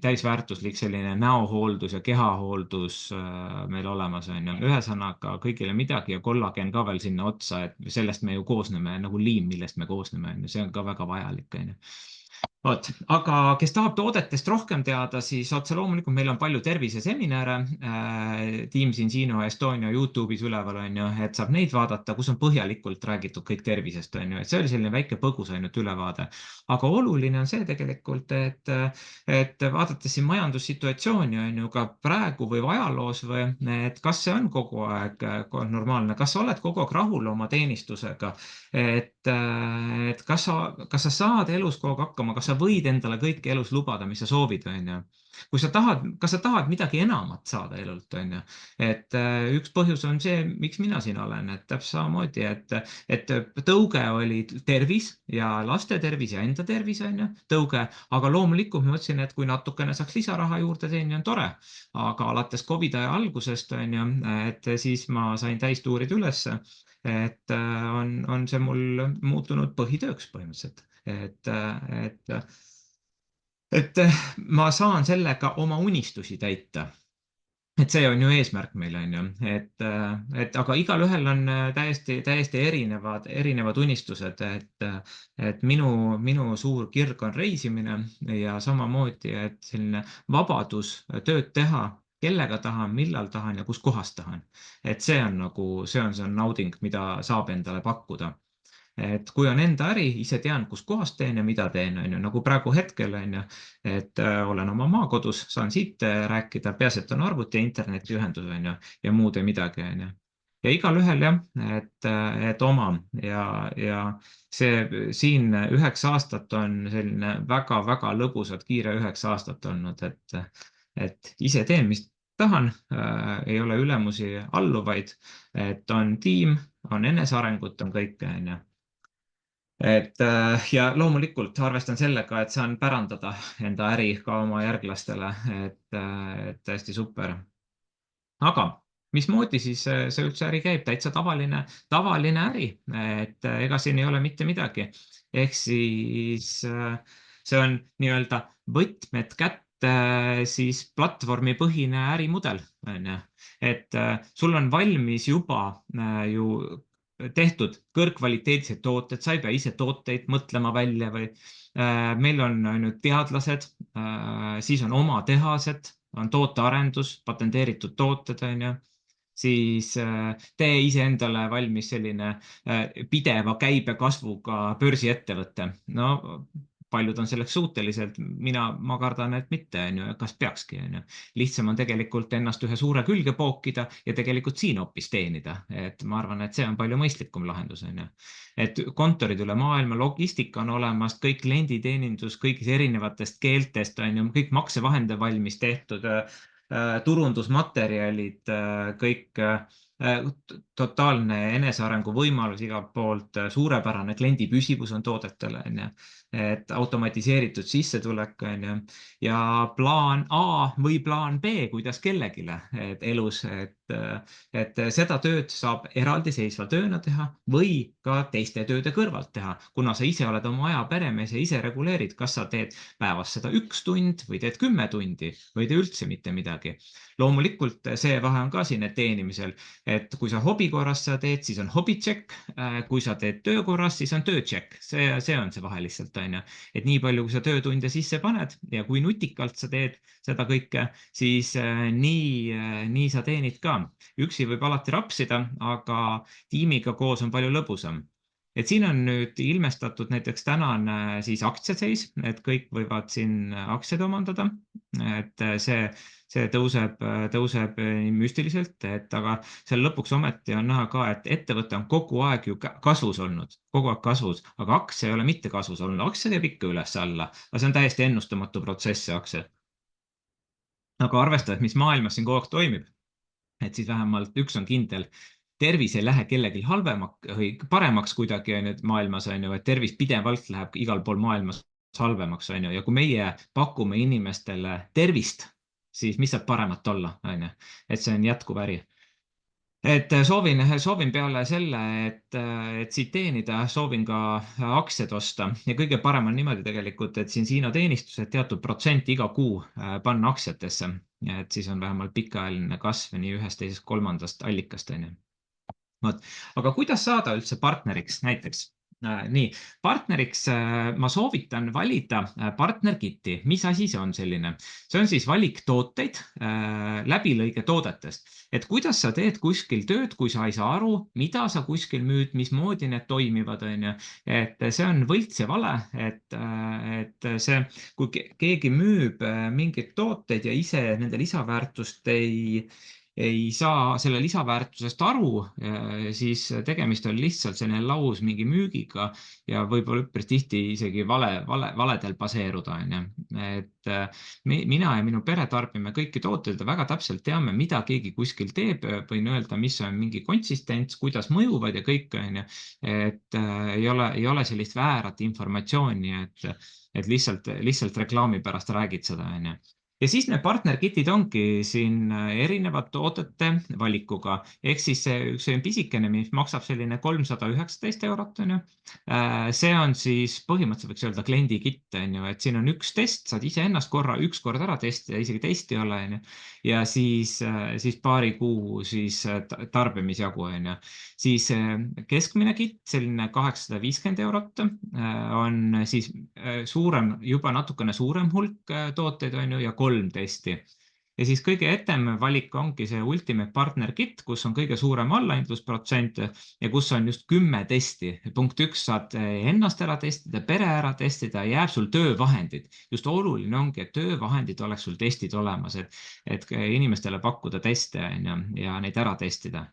täisväärtuslik selline näohooldus ja kehahooldus meil olemas. Ühesõnaga kõigile midagi ja kollagen ka veel sinna otsa, et sellest me ju koosneme nagu liim, millest me koosneme. See on ka väga vajalik. Aga kes tahab toodetest rohkem teada, siis otse loomulikult meil on palju terviseseminare, Team Sinsino Estonia YouTube'is üleval, et saab neid vaadata, kus on põhjalikult räägitud kõik tervisest. Et see oli selline väike põgus ülevaade. Aga oluline on see tegelikult, et vaadates siin majandussituatsiooni ka praegu või ajaloos või, et kas see on kogu aeg normaalne, kas sa oled kogu aeg rahul oma teenistusega, et kas sa saad elus kogu aeg hakkama, kas sa võid endale kõike elus lubada, mis sa soovid, kas sa tahad midagi enamat saada elult, et üks põhjus on see, miks mina siin olen, et täpselt samamoodi, et tõuge oli tervis ja laste tervis ja enda tervis, tõuge, aga loomulikult ma mõtlesin, et kui natukene saaks lisaraha juurde teenida, on tore, aga alates COVID algusest, et siis ma sain täistuurid üles, et on see mul muutunud põhitööks põhimõtteliselt. Et ma saan sellega oma unistusi täita. Et see on ju eesmärk meil, et aga igal ühel on täiesti erinevad unistused, et minu suur kirg on reisimine ja samamoodi, et selline vabadus tööd teha, kellega tahan, millal tahan ja kus kohas tahan. Et see on nauding, mida saab endale pakkuda. Et kui on enda äri, ise tean, kus kohas teen ja mida teen, nagu praegu hetkel, et olen oma maakodus, saan siit rääkida, peaasi, et on arvuti ja internetiühendus ja muud ja midagi. ja igal ühel jah, et oma ja see siin 9 aastat on selline väga-väga lõbusalt kiire 9 aastat olnud, et ise teen, mis tahan, ei ole ülemusi alluvaid, et on tiim, on enesearengut, on kõike, on ju. Ja loomulikult arvestan sellega, et saan pärandada enda äri ka oma järglastele, et täiesti super. Aga mismoodi siis see üldse äri käib? Täitsa tavaline äri, et ega siin ei ole mitte midagi. Ehk siis see on nii-öelda võtmed kätte siis platvormipõhine ärimudel, on ju. Et sul on valmis juba ju tehtud kõrgkvaliteetsed tooted, sa ei pea ise tooteid mõtlema välja või meil on ainult teadlased, siis on oma tehased, on tootearendus, patenteeritud tooted, on ju, siis tee ise endale valmis selline pideva käibekasvuga börsiettevõtte. No, paljud on selleks suutelised, ma kardan, et mitte, on ju, kas peakski, on ju. Lihtsam on tegelikult ennast ühe suure külge pookida ja tegelikult siin hoopis teenida. Et ma arvan, et see on palju mõistlikum lahendus, on ju. Et kontorid üle maailma, logistika on olemas, kõik klienditeenindus, kõik erinevatest keeltest, on ju, kõik maksevahendid valmis tehtud, turundusmaterjalid, kõik totaalne enesearengu võimalus igalt poolt, suurepärane kliendi püsivus on toodetele, on ju, et automatiseeritud sissetulek, on ju, ja plaan A või plaan B, kuidas kellegile elus, et seda tööd saab eraldiseisva tööna teha või ka teiste tööde kõrvalt teha, kuna sa ise oled oma aja peremees ja ise reguleerid, kas sa teed päevas seda 1 tund või teed 10 tundi või tee üldse mitte midagi. Loomulikult see vahe on ka siin teenimisel, et kui sa hobi korras seda teed, siis on hobi check, kui sa teed töö korras, siis on töö check. See on see vahe lihtsalt, on ju. Et nii palju, kui sa töötunde sisse paned ja kui nutikalt sa teed seda kõike, siis nii sa teenid ka. Üksi võib alati rapsida, aga tiimiga koos on palju lõbusam. Et siin on nüüd ilmestatud näiteks tänane siis aktsiaseis, et kõik võivad siin aktsiaid omandada, et see tõuseb müstiliselt, aga selle lõpuks ometi on näha ka, et ettevõte on kogu aeg ju kasvus olnud, kogu aeg kasvus, aga aktsia ei ole mitte kasvus olnud, aktsia teeb ikka üles alla, aga see on täiesti ennustamatu protsess, see aktsia. Aga arvestades, mis maailmas siin kogu aeg toimib, et siis vähemalt üks on kindel, tervis ei lähe kellelgi halvemaks või paremaks kuidagi maailmas, on ju, et tervis pidevalt läheb igal pool maailmas halvemaks, on ju, ja kui meie pakume inimestele tervist, siis mis saab paremat olla, on ju, et see on jätkuv äri. Et soovin peale selle, et siit teenida, soovin ka aktsiad osta ja kõige parem on niimoodi tegelikult, et siin Siino teenistused teatud protsent iga kuu panna aktsiatesse, et siis on vähemalt pikaajaline kasv nii ühest, teisest, kolmandast allikast, on ju. Aga kuidas saada üldse partneriks näiteks? Nii, partneriks ma soovitan valida partnerkiti. Mis asi see on selline? See on siis valik tooteid, läbilõige toodetest. Et kuidas sa teed kuskil tööd, kui sa ei saa aru, mida sa kuskil müüd, mismoodi need toimivad, on ju. Et see on võlts ja vale, et see, kui keegi müüb mingeid tooteid ja ise nende lisaväärtust ei saa selle lisaväärtusest aru, siis tegemist on lihtsalt selline laus mingi müügiga ja võib-olla üpris tihti isegi valedel baseeruda, on ju. Et mina ja minu pere tarbime kõiki tooteid ja väga täpselt teame, mida keegi kuskil teeb, võin öelda, mis on mingi konsistents, kuidas mõjuvad ja kõik, on ju. Et ei ole sellist väärat informatsiooni, et lihtsalt reklaami pärast räägid seda, on ju. Ja siis need partnerkitid ongi siin erinevad toodete valikuga, ehk siis see pisikene, mis maksab selline 319 €, on ju. See on siis põhimõtteliselt võiks öelda kliendi kitt, on ju, et siin on üks test, saad ise ennast üks kord ära testida, isegi testi ei ole, on ju. Ja siis paari kuu siis tarbimisjagu, on ju. Siis keskmine kitt, selline 850 € on siis juba natukene suurem hulk tooteid, on ju, ja 3 testi. Ja siis kõige etem valik ongi see Ultimate Partner Kit, kus on kõige suurem allahindlusprotsent ja kus on just 10 testi. Punkt 1, saad ennast ära testida, pere ära testida, jääb sul töövahendid. Just oluline ongi, et töövahendid oleks sul testid olemas, et inimestele pakkuda teste ja neid ära testida.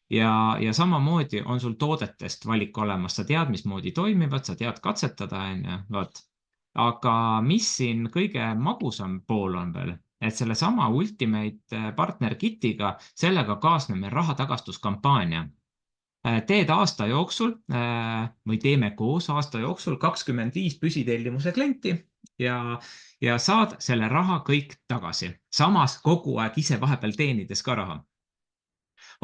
ja samamoodi on sul toodetest valik olemas, sa tead, mismoodi toimivad, sa tead katsetada, vot. Aga mis siin kõige magusam pool on veel, et selle sama Ultimate Partner Kitiga, sellega kaasneb meil rahatagastuskampaania. Teed aasta jooksul või teeme koos aasta jooksul 25 püsitellimuse klienti ja saad selle raha kõik tagasi. Samas kogu aeg ise vahepeal teenides ka raha.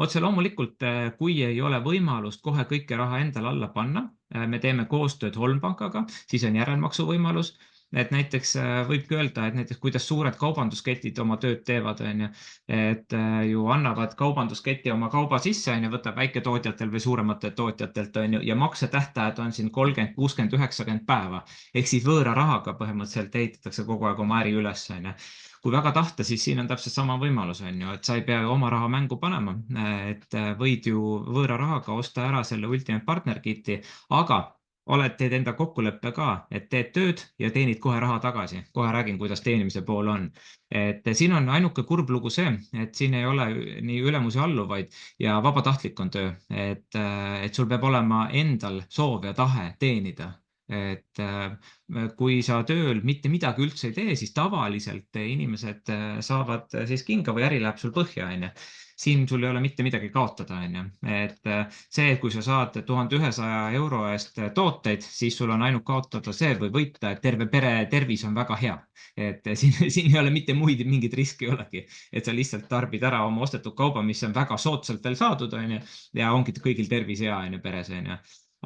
Otse loomulikult, kui ei ole võimalust kohe kõike raha endale alla panna, me teeme koostööd Holmpankaga, siis on järelmaksu võimalus. Et näiteks võibki öelda, et näiteks kuidas suured kaubandusketid oma tööd teevad, et ju annavad kaubandusketi oma kauba sisse, võtab väiketootjatel või suurematel tootjatelt ja maksetähtajad on siin 30, 60, 90 päeva. Ehk siis võõra rahaga põhimõtteliselt ehitatakse kogu aeg oma äri üles. Kui väga tahta, siis siin on täpselt sama võimalus, et sa ei pea oma raha mängu panema, et võid ju võõra rahaga osta ära selle Ultimate Partner Kiti, aga teed enda kokkuleppe ka, et teed tööd ja teenid kohe raha tagasi. Kohe räägin, kuidas teenimise pool on. Et siin on ainuke kurb lugu see, et siin ei ole nii ülemusi alluvaid ja vabatahtlik on töö. Et sul peab olema endal soov ja tahe teenida. Et kui sa tööl mitte midagi üldse ei tee, siis tavaliselt inimesed saavad siis kinga või äri läheb sul põhja. Siin sul ei ole mitte midagi kaotada. Et see, kui sa saad 1100 euro eest tooteid, siis sul on ainult kaotada see või võita, et terve pere tervis on väga hea. Et siin ei ole mitte muid mingid riski ei olegi, et sa lihtsalt tarbid ära oma ostetud kauba, mis on väga soodsalt veel saadud ja ongi kõigil tervis hea peres.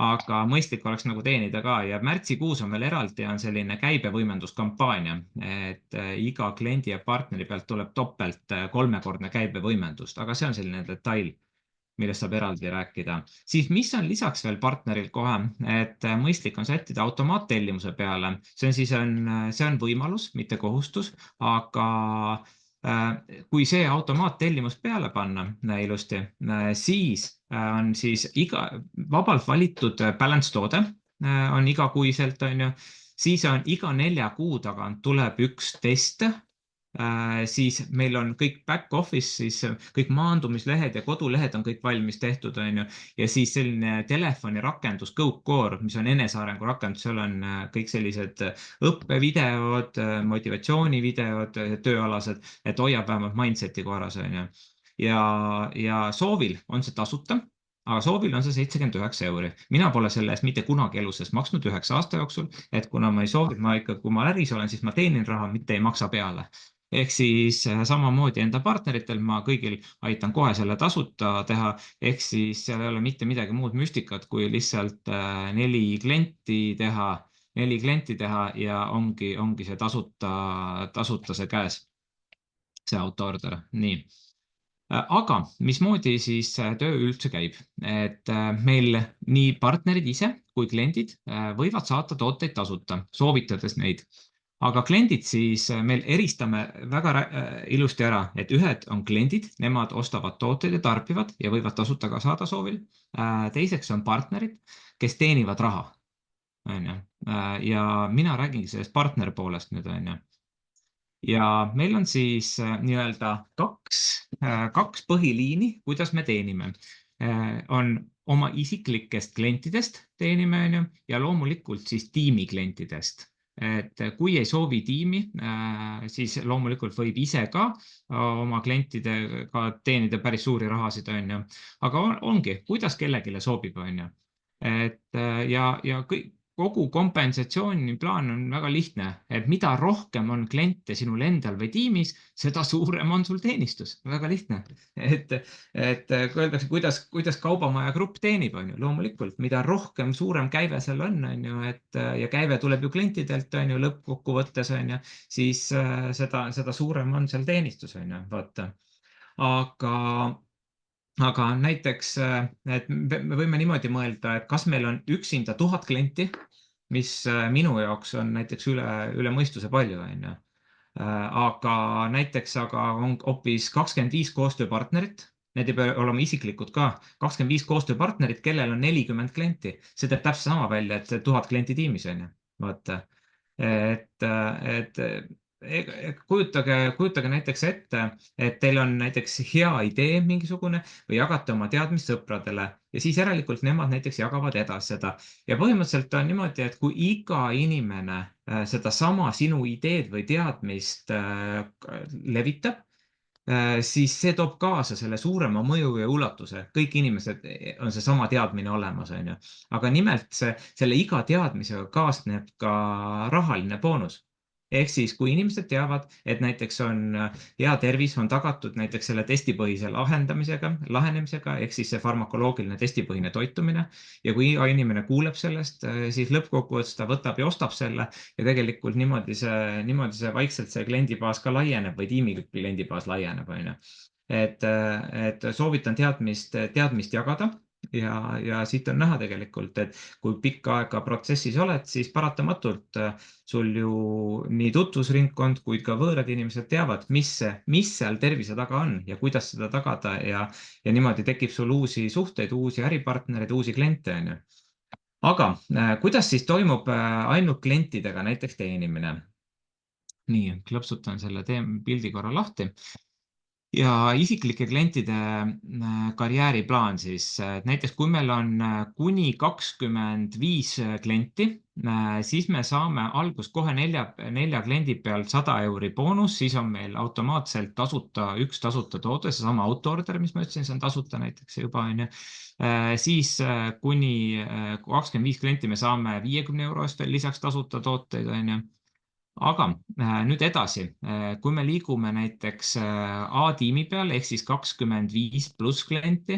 Aga mõistlik oleks nagu teenida ka ja märtsikuus on veel eraldi on selline käibevõimenduskampaania, et iga kliendi ja partneri pealt tuleb topelt 3-kordne käibevõimendust, aga see on selline detail, millest saab eraldi rääkida. Siis mis on lisaks veel partneril kohe, et mõistlik on sättida automaattellimuse peale. See on võimalus, mitte kohustus, aga kui see automaattellimus peale panna ilusti, siis on siis vabalt valitud balance toode on igakuiselt, siis on iga 4 kuu tagant tuleb üks test, siis meil on kõik back office, siis kõik maandumislehed ja kodulehed on kõik valmis tehtud, ja siis selline telefonirakendus GoCore, mis on enesearengu rakendus, seal on kõik sellised õppevideod, motivatsioonivideod, tööalased, et hoiab vähemalt mindseti korras, ja soovil on see tasuta, aga soovil on see 79 euri. Mina pole selle eest mitte kunagi eluses maksnud 9 aasta jooksul, et kuna ma ei soovi, kui ma äris olen, siis ma teenin raha, mitte ei maksa peale. Ehk siis samamoodi enda partneritel ma kõigil aitan kohe selle tasuta teha, ehk siis seal ei ole mitte midagi muud müstikat, kui lihtsalt 4 klienti teha ja ongi see tasuta see käes, see autoorder. Nii. Aga mismoodi siis töö üldse käib? Et meil nii partnerid ise kui kliendid võivad saata tooteid tasuta, soovitades neid. Aga kliendid siis meil eristame väga ilusti ära, et ühed on kliendid, nemad ostavad tooteid ja tarbivad ja võivad tasuta ka saada soovil. Teiseks on partnerid, kes teenivad raha. Ja mina räägingi sellest partner poolest nüüd. Ja meil on siis nii-öelda kaks põhiliini, kuidas me teenime. On oma isiklikest klientidest teenime ja loomulikult siis tiimi klientidest. Et kui ei soovi tiimi, siis loomulikult võib ise ka oma klientidega teenida päris suuri rahasid. Aga ongi, kuidas kellegile sobib. Ja kogu kompensatsiooni plaan on väga lihtne, et mida rohkem on kliente sinul endal või tiimis, seda suurem on sul teenistus. Väga lihtne. Et öeldakse, kuidas kaubamaja grupp teenib, loomulikult, mida rohkem suurem käive seal on, ja käive tuleb ju klientidelt, lõppkokkuvõttes, siis seda suurem on seal teenistus. Aga näiteks, et me võime niimoodi mõelda, et kas meil on üksinda 1000 klienti, mis minu jaoks on näiteks üle mõistuse palju. Aga näiteks on hoopis 25 koostööpartnerit, need ei pea olema isiklikud ka, 25 koostööpartnerit, kellel on 40 klienti. See teeb täpselt sama välja, et 1000 klienti tiimis. kujutage näiteks ette, et teil on näiteks hea idee mingisugune või jagate oma teadmist sõpradele ja siis järelikult nemad näiteks jagavad edasi seda. Ja põhimõtteliselt on niimoodi, et kui iga inimene seda sama sinu ideed või teadmist levitab, siis see toob kaasa selle suurema mõju ja ulatuse. Kõik inimesed on see sama teadmine olemas, on ju. Aga nimelt selle iga teadmisega kaasneb ka rahaline boonus. Ehk siis, kui inimesed teavad, et näiteks on hea tervis on tagatud näiteks selle testipõhise lahenemisega, ehk siis see farmakoloogiline testipõhine toitumine. Ja kui iga inimene kuuleb sellest, siis lõppkokkuvõttes ta võtab ja ostab selle ja tegelikult niimoodi see vaikselt see kliendibaas ka laieneb või tiimi kliendibaas laieneb, on ju. Et soovitan teadmist jagada. Ja siit on näha tegelikult, et kui pikka aega protsessis oled, siis paratamatult sul ju nii tutvusringkond kui ka võõrad inimesed teavad, mis seal tervise taga on ja kuidas seda tagada ja niimoodi tekib sul uusi suhteid, uusi äripartnereid, uusi kliente, on ju. Aga kuidas siis toimub ainult klientidega näiteks teenimine? Nii, klõpsutan selle pildi korra lahti. Ja isiklike klientide karjääriplaan siis, näiteks kui meil on kuni 25 klienti, siis me saame algus kohe 4 kliendi pealt 100 € boonus, siis on meil automaatselt üks tasuta toode, see sama autoorder, mis ma ütlesin, see on tasuta näiteks juba, on ju. Siis kuni 25 klienti me saame 50 € eest veel lisaks tasuta tooteid, on ju. Aga nüüd edasi, kui me liigume näiteks A-tiimi peal, ehk siis 25 pluss klienti,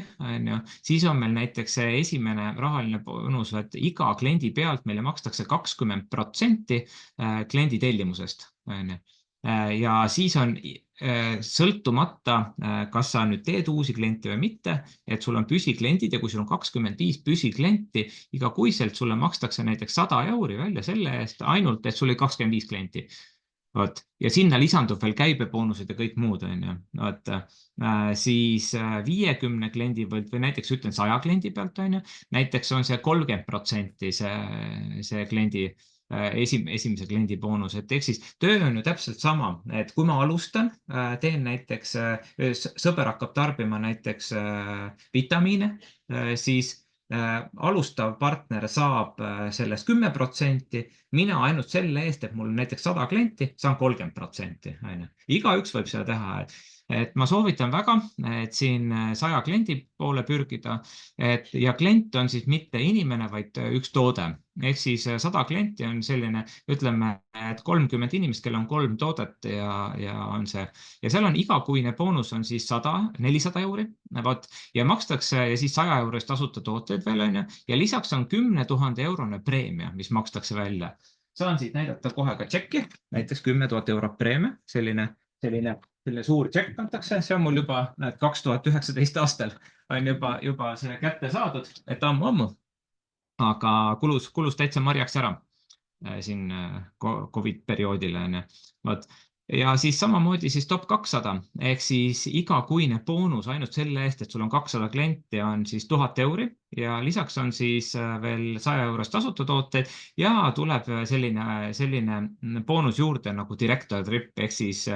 siis on meil näiteks esimene rahaline boonus, et iga kliendi pealt meile makstakse 20% kliendi tellimusest. Ja siis on sõltumata, kas sa nüüd teed uusi kliente või mitte, et sul on püsikliendid ja kui sul on 25 püsiklienti, igakuiselt sulle makstakse näiteks 100 € välja selle eest ainult, et sul oli 25 klienti. Ja sinna lisandub veel käibeboonused ja kõik muud, on ju. Siis 50 kliendi või näiteks ütlen 100 kliendi pealt, on ju, näiteks on see 30% see kliendi esimese kliendi boonus, et ehk siis töö on ju täpselt sama, et kui ma alustan, teen näiteks, sõber hakkab tarbima näiteks vitamiine, siis alustav partner saab sellest 10%, mina ainult selle eest, et mul on näiteks 100 klienti, saan 30%. Igaüks võib seda teha, et ma soovitan väga, et siin 100 kliendi poole pürgida ja klient on siis mitte inimene, vaid üks toode. Ehk siis 100 klienti on selline, ütleme, et 30 inimest, kel on 3 toodet ja on see. Ja seal on igakuine boonus on siis 400 €, ja makstakse ja siis 100 € tasuta tooteid veel, on ju, ja lisaks on 10 000 € preemia, mis makstakse välja. Saan siit näidata kohe ka tšekki, näiteks 10 000 € preemia, selline suur tšekk antakse, see on mul juba 2019 aastal on juba see kätte saadud, et ammu, aga kulus täitsa marjaks ära siin COVID perioodil. Ja siis samamoodi siis top 200, ehk siis igakuine boonus ainult selle eest, et sul on 200 klienti on siis 1000 € ja lisaks on siis veel 100 € tasuta tooteid ja tuleb selline boonus juurde nagu director trip ehk siis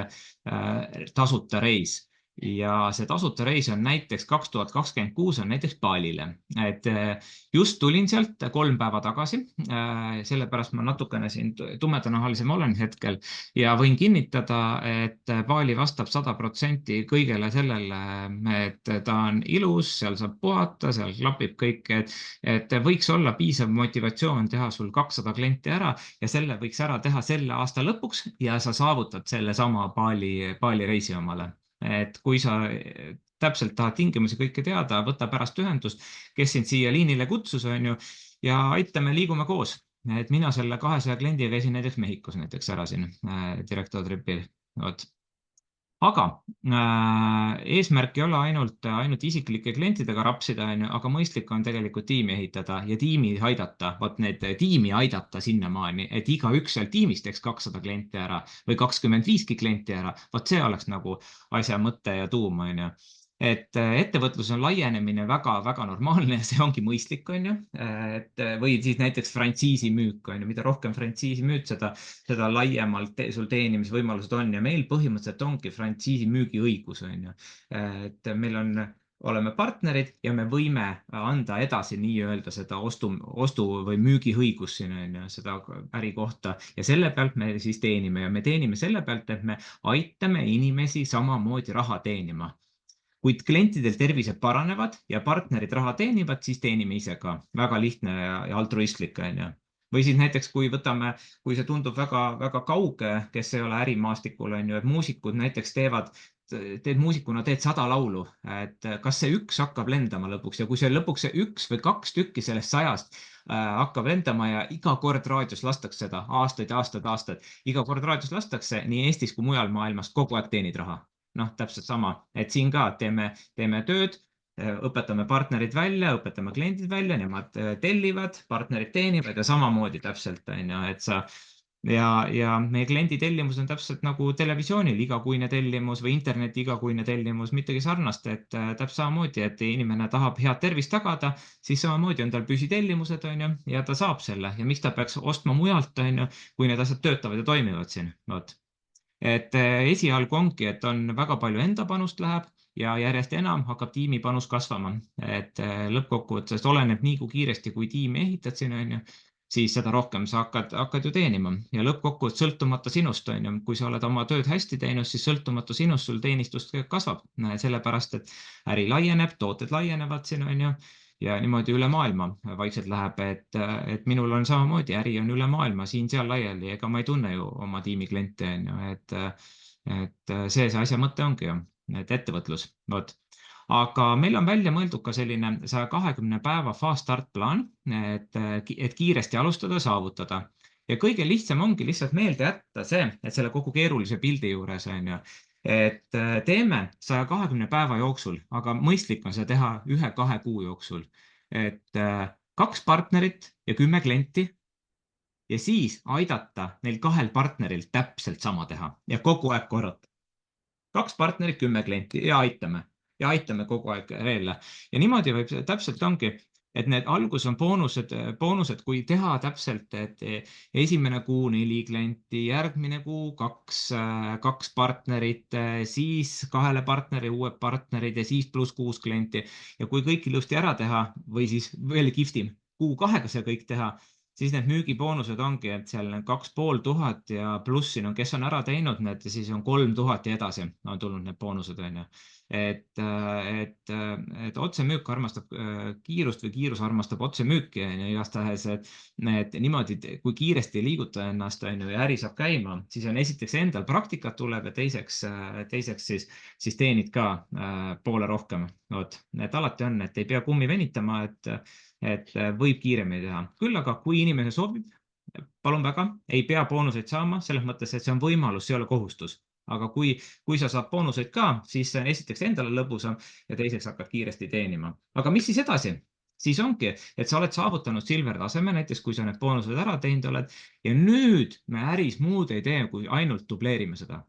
tasuta reis. Ja see tasuta reis on näiteks 2026 on näiteks Balile. Et just tulin sealt 3 päeva tagasi, sellepärast ma natukene siin tumedanahalisem olen hetkel ja võin kinnitada, et Bali vastab 100% kõigele sellele, et ta on ilus, seal saab puhata, seal klapib kõik, et võiks olla piisav motivatsioon teha sul 200 klienti ära ja selle võiks ära teha selle aasta lõpuks ja sa saavutad selle sama Bali reisi omale. Et kui sa täpselt tahad tingimusi kõike teada, võta pärast ühendust, kes sind siia liinile kutsus, on ju, ja aitame, liigume koos. Et mina selle 200 kliendiga käisin näiteks Mehhikos näiteks ära siin director tripil. Aga eesmärk ei ole ainult isiklike klientidega rapsida, aga mõistlik on tegelikult tiimi ehitada ja tiimi aidata sinnamaani, et igaüks seal tiimis teeks 200 klienti ära või 25 klienti ära. Vot see oleks nagu asja mõte ja tuum, on ju. et ettevõtlus on laienemine väga-väga normaalne ja see ongi mõistlik, on ju. Või siis näiteks frantsiisi müük, on ju, mida rohkem frantsiisi müüd, seda laiemalt sul teenimisvõimalused on ja meil põhimõtteliselt ongi frantsiisi müügi õigus, on ju. Et meil oleme partnerid ja me võime anda edasi nii-öelda seda ostu või müügiõigus siin, on ju, seda äri kohta ja selle pealt me siis teenime ja me teenime selle pealt, et me aitame inimesi samamoodi raha teenima. Kuid klientidel tervised paranevad ja partnerid raha teenivad, siis teenime ise ka. Väga lihtne ja altruistlik, on ju. Või siis näiteks, kui see tundub väga kauge, kes ei ole ärimaastikul, on ju, et muusikud näiteks teed muusikuna 100 laulu, et kas see üks hakkab lendama lõpuks ja kui see lõpuks see 1 või 2 tükki sellest 100 hakkab lendama ja iga kord raadios lastakse seda aastaid, iga kord raadios lastakse nii Eestis kui mujal maailmas, kogu aeg teenid raha. Täpselt sama, et siin ka teeme tööd, õpetame partnerid välja, õpetame kliendid välja, nemad tellivad, partnerid teenivad ja samamoodi täpselt, on ju, et ja meie kliendi tellimus on täpselt nagu televisioonil igakuine tellimus või interneti igakuine tellimus, midagi sarnast, et täpselt samamoodi, et inimene tahab head tervist tagada, siis samamoodi on tal püsitellimused, on ju, ja ta saab selle ja miks ta peaks ostma mujalt, on ju, kui need asjad töötavad ja toimivad siin, Et esialgu ongi, et on väga palju enda panust läheb ja järjest enam hakkab tiimi panus kasvama. Et lõppkokkuvõttes oleneb nii kui kiiresti, kui tiimi ehitad siin, on ju, siis seda rohkem sa hakkad ju teenima. Ja lõppkokkuvõttes sõltumata sinust, on ju, kui sa oled oma tööd hästi teinud, siis sõltumata sinust sul teenistust kasvab. Sellepärast, et äri laieneb, tooted laienevad siin, on ju. Ja niimoodi üle maailma vaikselt läheb, et minul on samamoodi, äri on üle maailma, siin-seal laiali, ega ma ei tunne ju oma tiimi kliente, on ju, et see asja mõte ongi ju, et ettevõtlus, Aga meil on välja mõeldud ka selline 120 päeva fast start plaan, et kiiresti alustada, saavutada. Ja kõige lihtsam ongi lihtsalt meelde jätta see, et selle kogu keerulise pildi juures, on ju, et teeme 120 päeva jooksul, aga mõistlik on see teha 1-2 kuu jooksul. Et 2 partnerit ja 10 klienti ja siis aidata neil 2 partneril täpselt sama teha ja kogu aeg korrata. 2 partnerit, 10 klienti ja aitame kogu aeg veel. Ja niimoodi võib täpselt ongi, et need algus on boonused, kui teha täpselt, et esimene kuu 4 klienti, järgmine kuu 2 partnerit, siis 2 partneri uued partnerid ja siis pluss 6 klienti. Ja kui kõik ilusti ära teha või siis veel kihvtim, kuu 2 see kõik teha, siis need müügiboonused ongi, et seal 2500 ja pluss siin on, kes on ära teinud need ja siis on 3000 ja edasi on tulnud need boonused, on ju. Et otsemüük armastab kiirust või kiirus armastab otsemüüki ja igastahes, et niimoodi, kui kiiresti liiguta ennast, on ju, ja äri saab käima, siis on esiteks endal praktikat tuleb ja teiseks siis teenid ka poole rohkem. Et alati on, et ei pea kummi venitama, et võib kiiremini teha. Küll aga, kui inimene soovib, palun väga, ei pea boonuseid saama, selles mõttes, et see on võimalus, see ei ole kohustus. Aga kui sa saad boonuseid ka, siis see on esiteks endale lõbusam ja teiseks hakkad kiiresti teenima. Aga mis siis edasi? Siis ongi, et sa oled saavutanud silver taseme, näiteks kui sa need boonused ära teinud oled ja nüüd me äris muud ei tee, kui ainult dubleerime seda.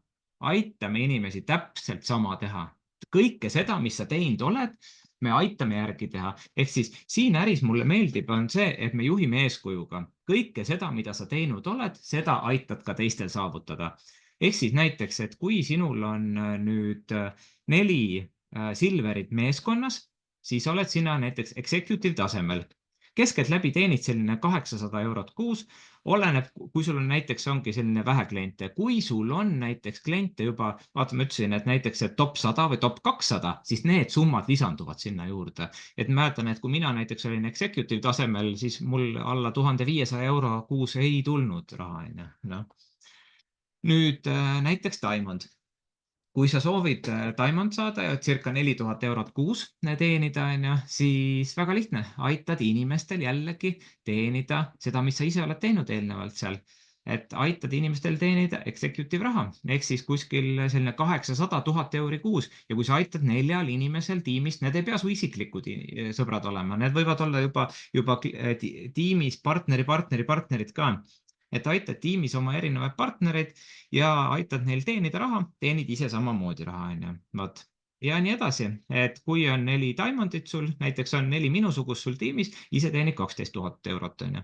Aitame inimesi täpselt sama teha. Kõike seda, mis sa teinud oled, me aitame järgi teha. Ehk siis siin äris mulle meeldib on see, et me juhime eeskujuga. Kõike seda, mida sa teinud oled, seda aitad ka teistel saavutada. Ehk siis näiteks, et kui sinul on nüüd 4 silverit meeskonnas, siis oled sina näiteks executive tasemel. Keskelt läbi teenid selline 800 eurot kuus, oleneb, kui sul on näiteks ongi selline vähe kliente. Kui sul on näiteks kliente juba, vaatame ütlesin, et näiteks top 100 või top 200, siis need summad lisanduvad sinna juurde. Et mäletan, et kui mina näiteks olin executive tasemel, siis mul alla 1500 euro kuus ei tulnud raha. Nüüd näiteks Diamond. Kui sa soovid Diamond saada ja circa 4000 eurot kuus teenida, siis väga lihtne. Aitad inimestel jällegi teenida seda, mis sa ise oled teinud eelnevalt seal. Et aitad inimestel teenida executive raha. Ehk siis kuskil selline 800 000 euri kuus. Ja kui sa aitad 4 inimesel tiimist, need ei pea su isiklikud sõbrad olema. Need võivad olla juba tiimis partnerid ka. Et aitad tiimis oma erinevaid partnereid ja aitad neil teenida raha, teenid ise samamoodi raha. ja nii edasi, et kui on 4 Diamondit sul, näiteks on 4 minusugust sul tiimis, ise teenid 12 000 eurot, on ju.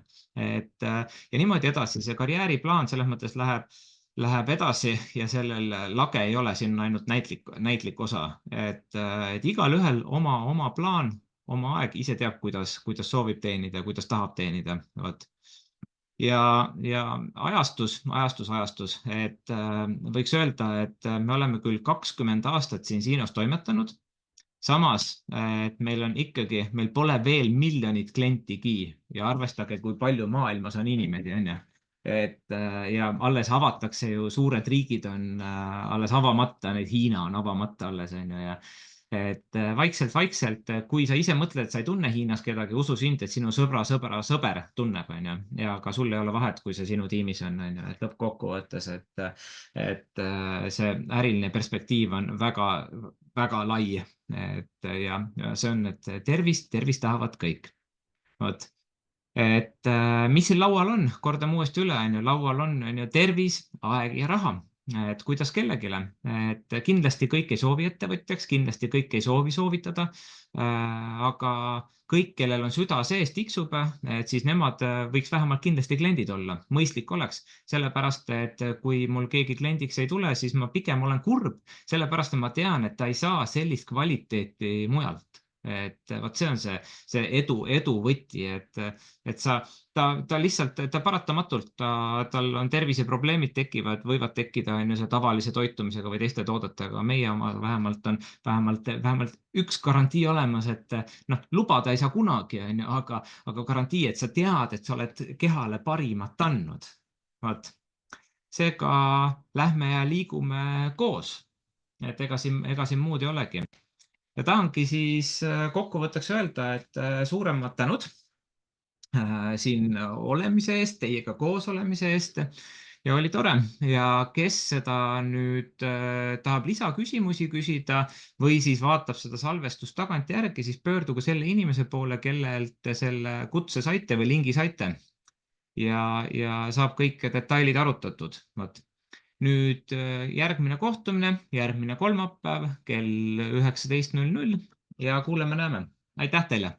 Ja niimoodi edasi, see karjääriplaan selles mõttes läheb edasi ja sellel lage ei ole siin ainult näitlik osa, et igalühel oma plaan, oma aeg, ise teab, kuidas soovib teenida ja kuidas tahab teenida. Vot. Ja ajastus, et võiks öelda, et me oleme küll 20 aastat siin Siinos toimetanud, samas, et meil pole veel miljonit klientigi ja arvestage, kui palju maailmas on inimesi, on ju. Ja alles avatakse ju, suured riigid on alles avamata, neid Hiina on avamata alles, on ju, ja et vaikselt, kui sa ise mõtled, et sa ei tunne Hiinas kedagi, usu sind, et sinu sõber tunneb, on ju, ja ka sul ei ole vahet, kui see sinu tiimis on, et lõppkokkuvõttes, et see äriline perspektiiv on väga, väga lai, ja see on, et tervist tahavad kõik. Vot. Et mis siin laual on, kordan uuesti üle, laual on tervis, aeg ja raha. Et kuidas kellegile, et kindlasti kõik ei soovi ettevõtjaks, kindlasti kõik ei soovi soovitada, aga kõik, kellel on süda sees tiksub, et siis nemad võiks vähemalt kindlasti kliendid olla, mõistlik oleks, sellepärast, et kui mul keegi kliendiks ei tule, siis ma pigem olen kurb, sellepärast, et ma tean, et ta ei saa sellist kvaliteeti mujalt. Et võt see on see edu võti, et ta lihtsalt, ta paratamatult, tal on terviseprobleemid võivad tekkida see tavalise toitumisega või teiste toodetega. Meie oma vähemalt on vähemalt üks garantii olemas, et lubada ei saa kunagi, aga garantii, et sa tead, et sa oled kehale parimat andnud. Vaat. Seega lähme ja liigume koos. Et ega siin muud ei olegi. Ja tahangi siis kokkuvõtteks öelda, et suuremad tänud siin olemise eest, teiega koos olemise eest ja oli tore. Ja kes seda nüüd tahab lisaküsimusi küsida või siis vaatab seda salvestust tagant järgi, siis pöördugu selle inimese poole, kellelt te selle kutse saite või lingi saite ja saab kõik detailid arutatud. Vot. Nüüd järgmine kohtumine, järgmine kolmapäev kell 19:00 ja kuuleme-näeme. Aitäh teile!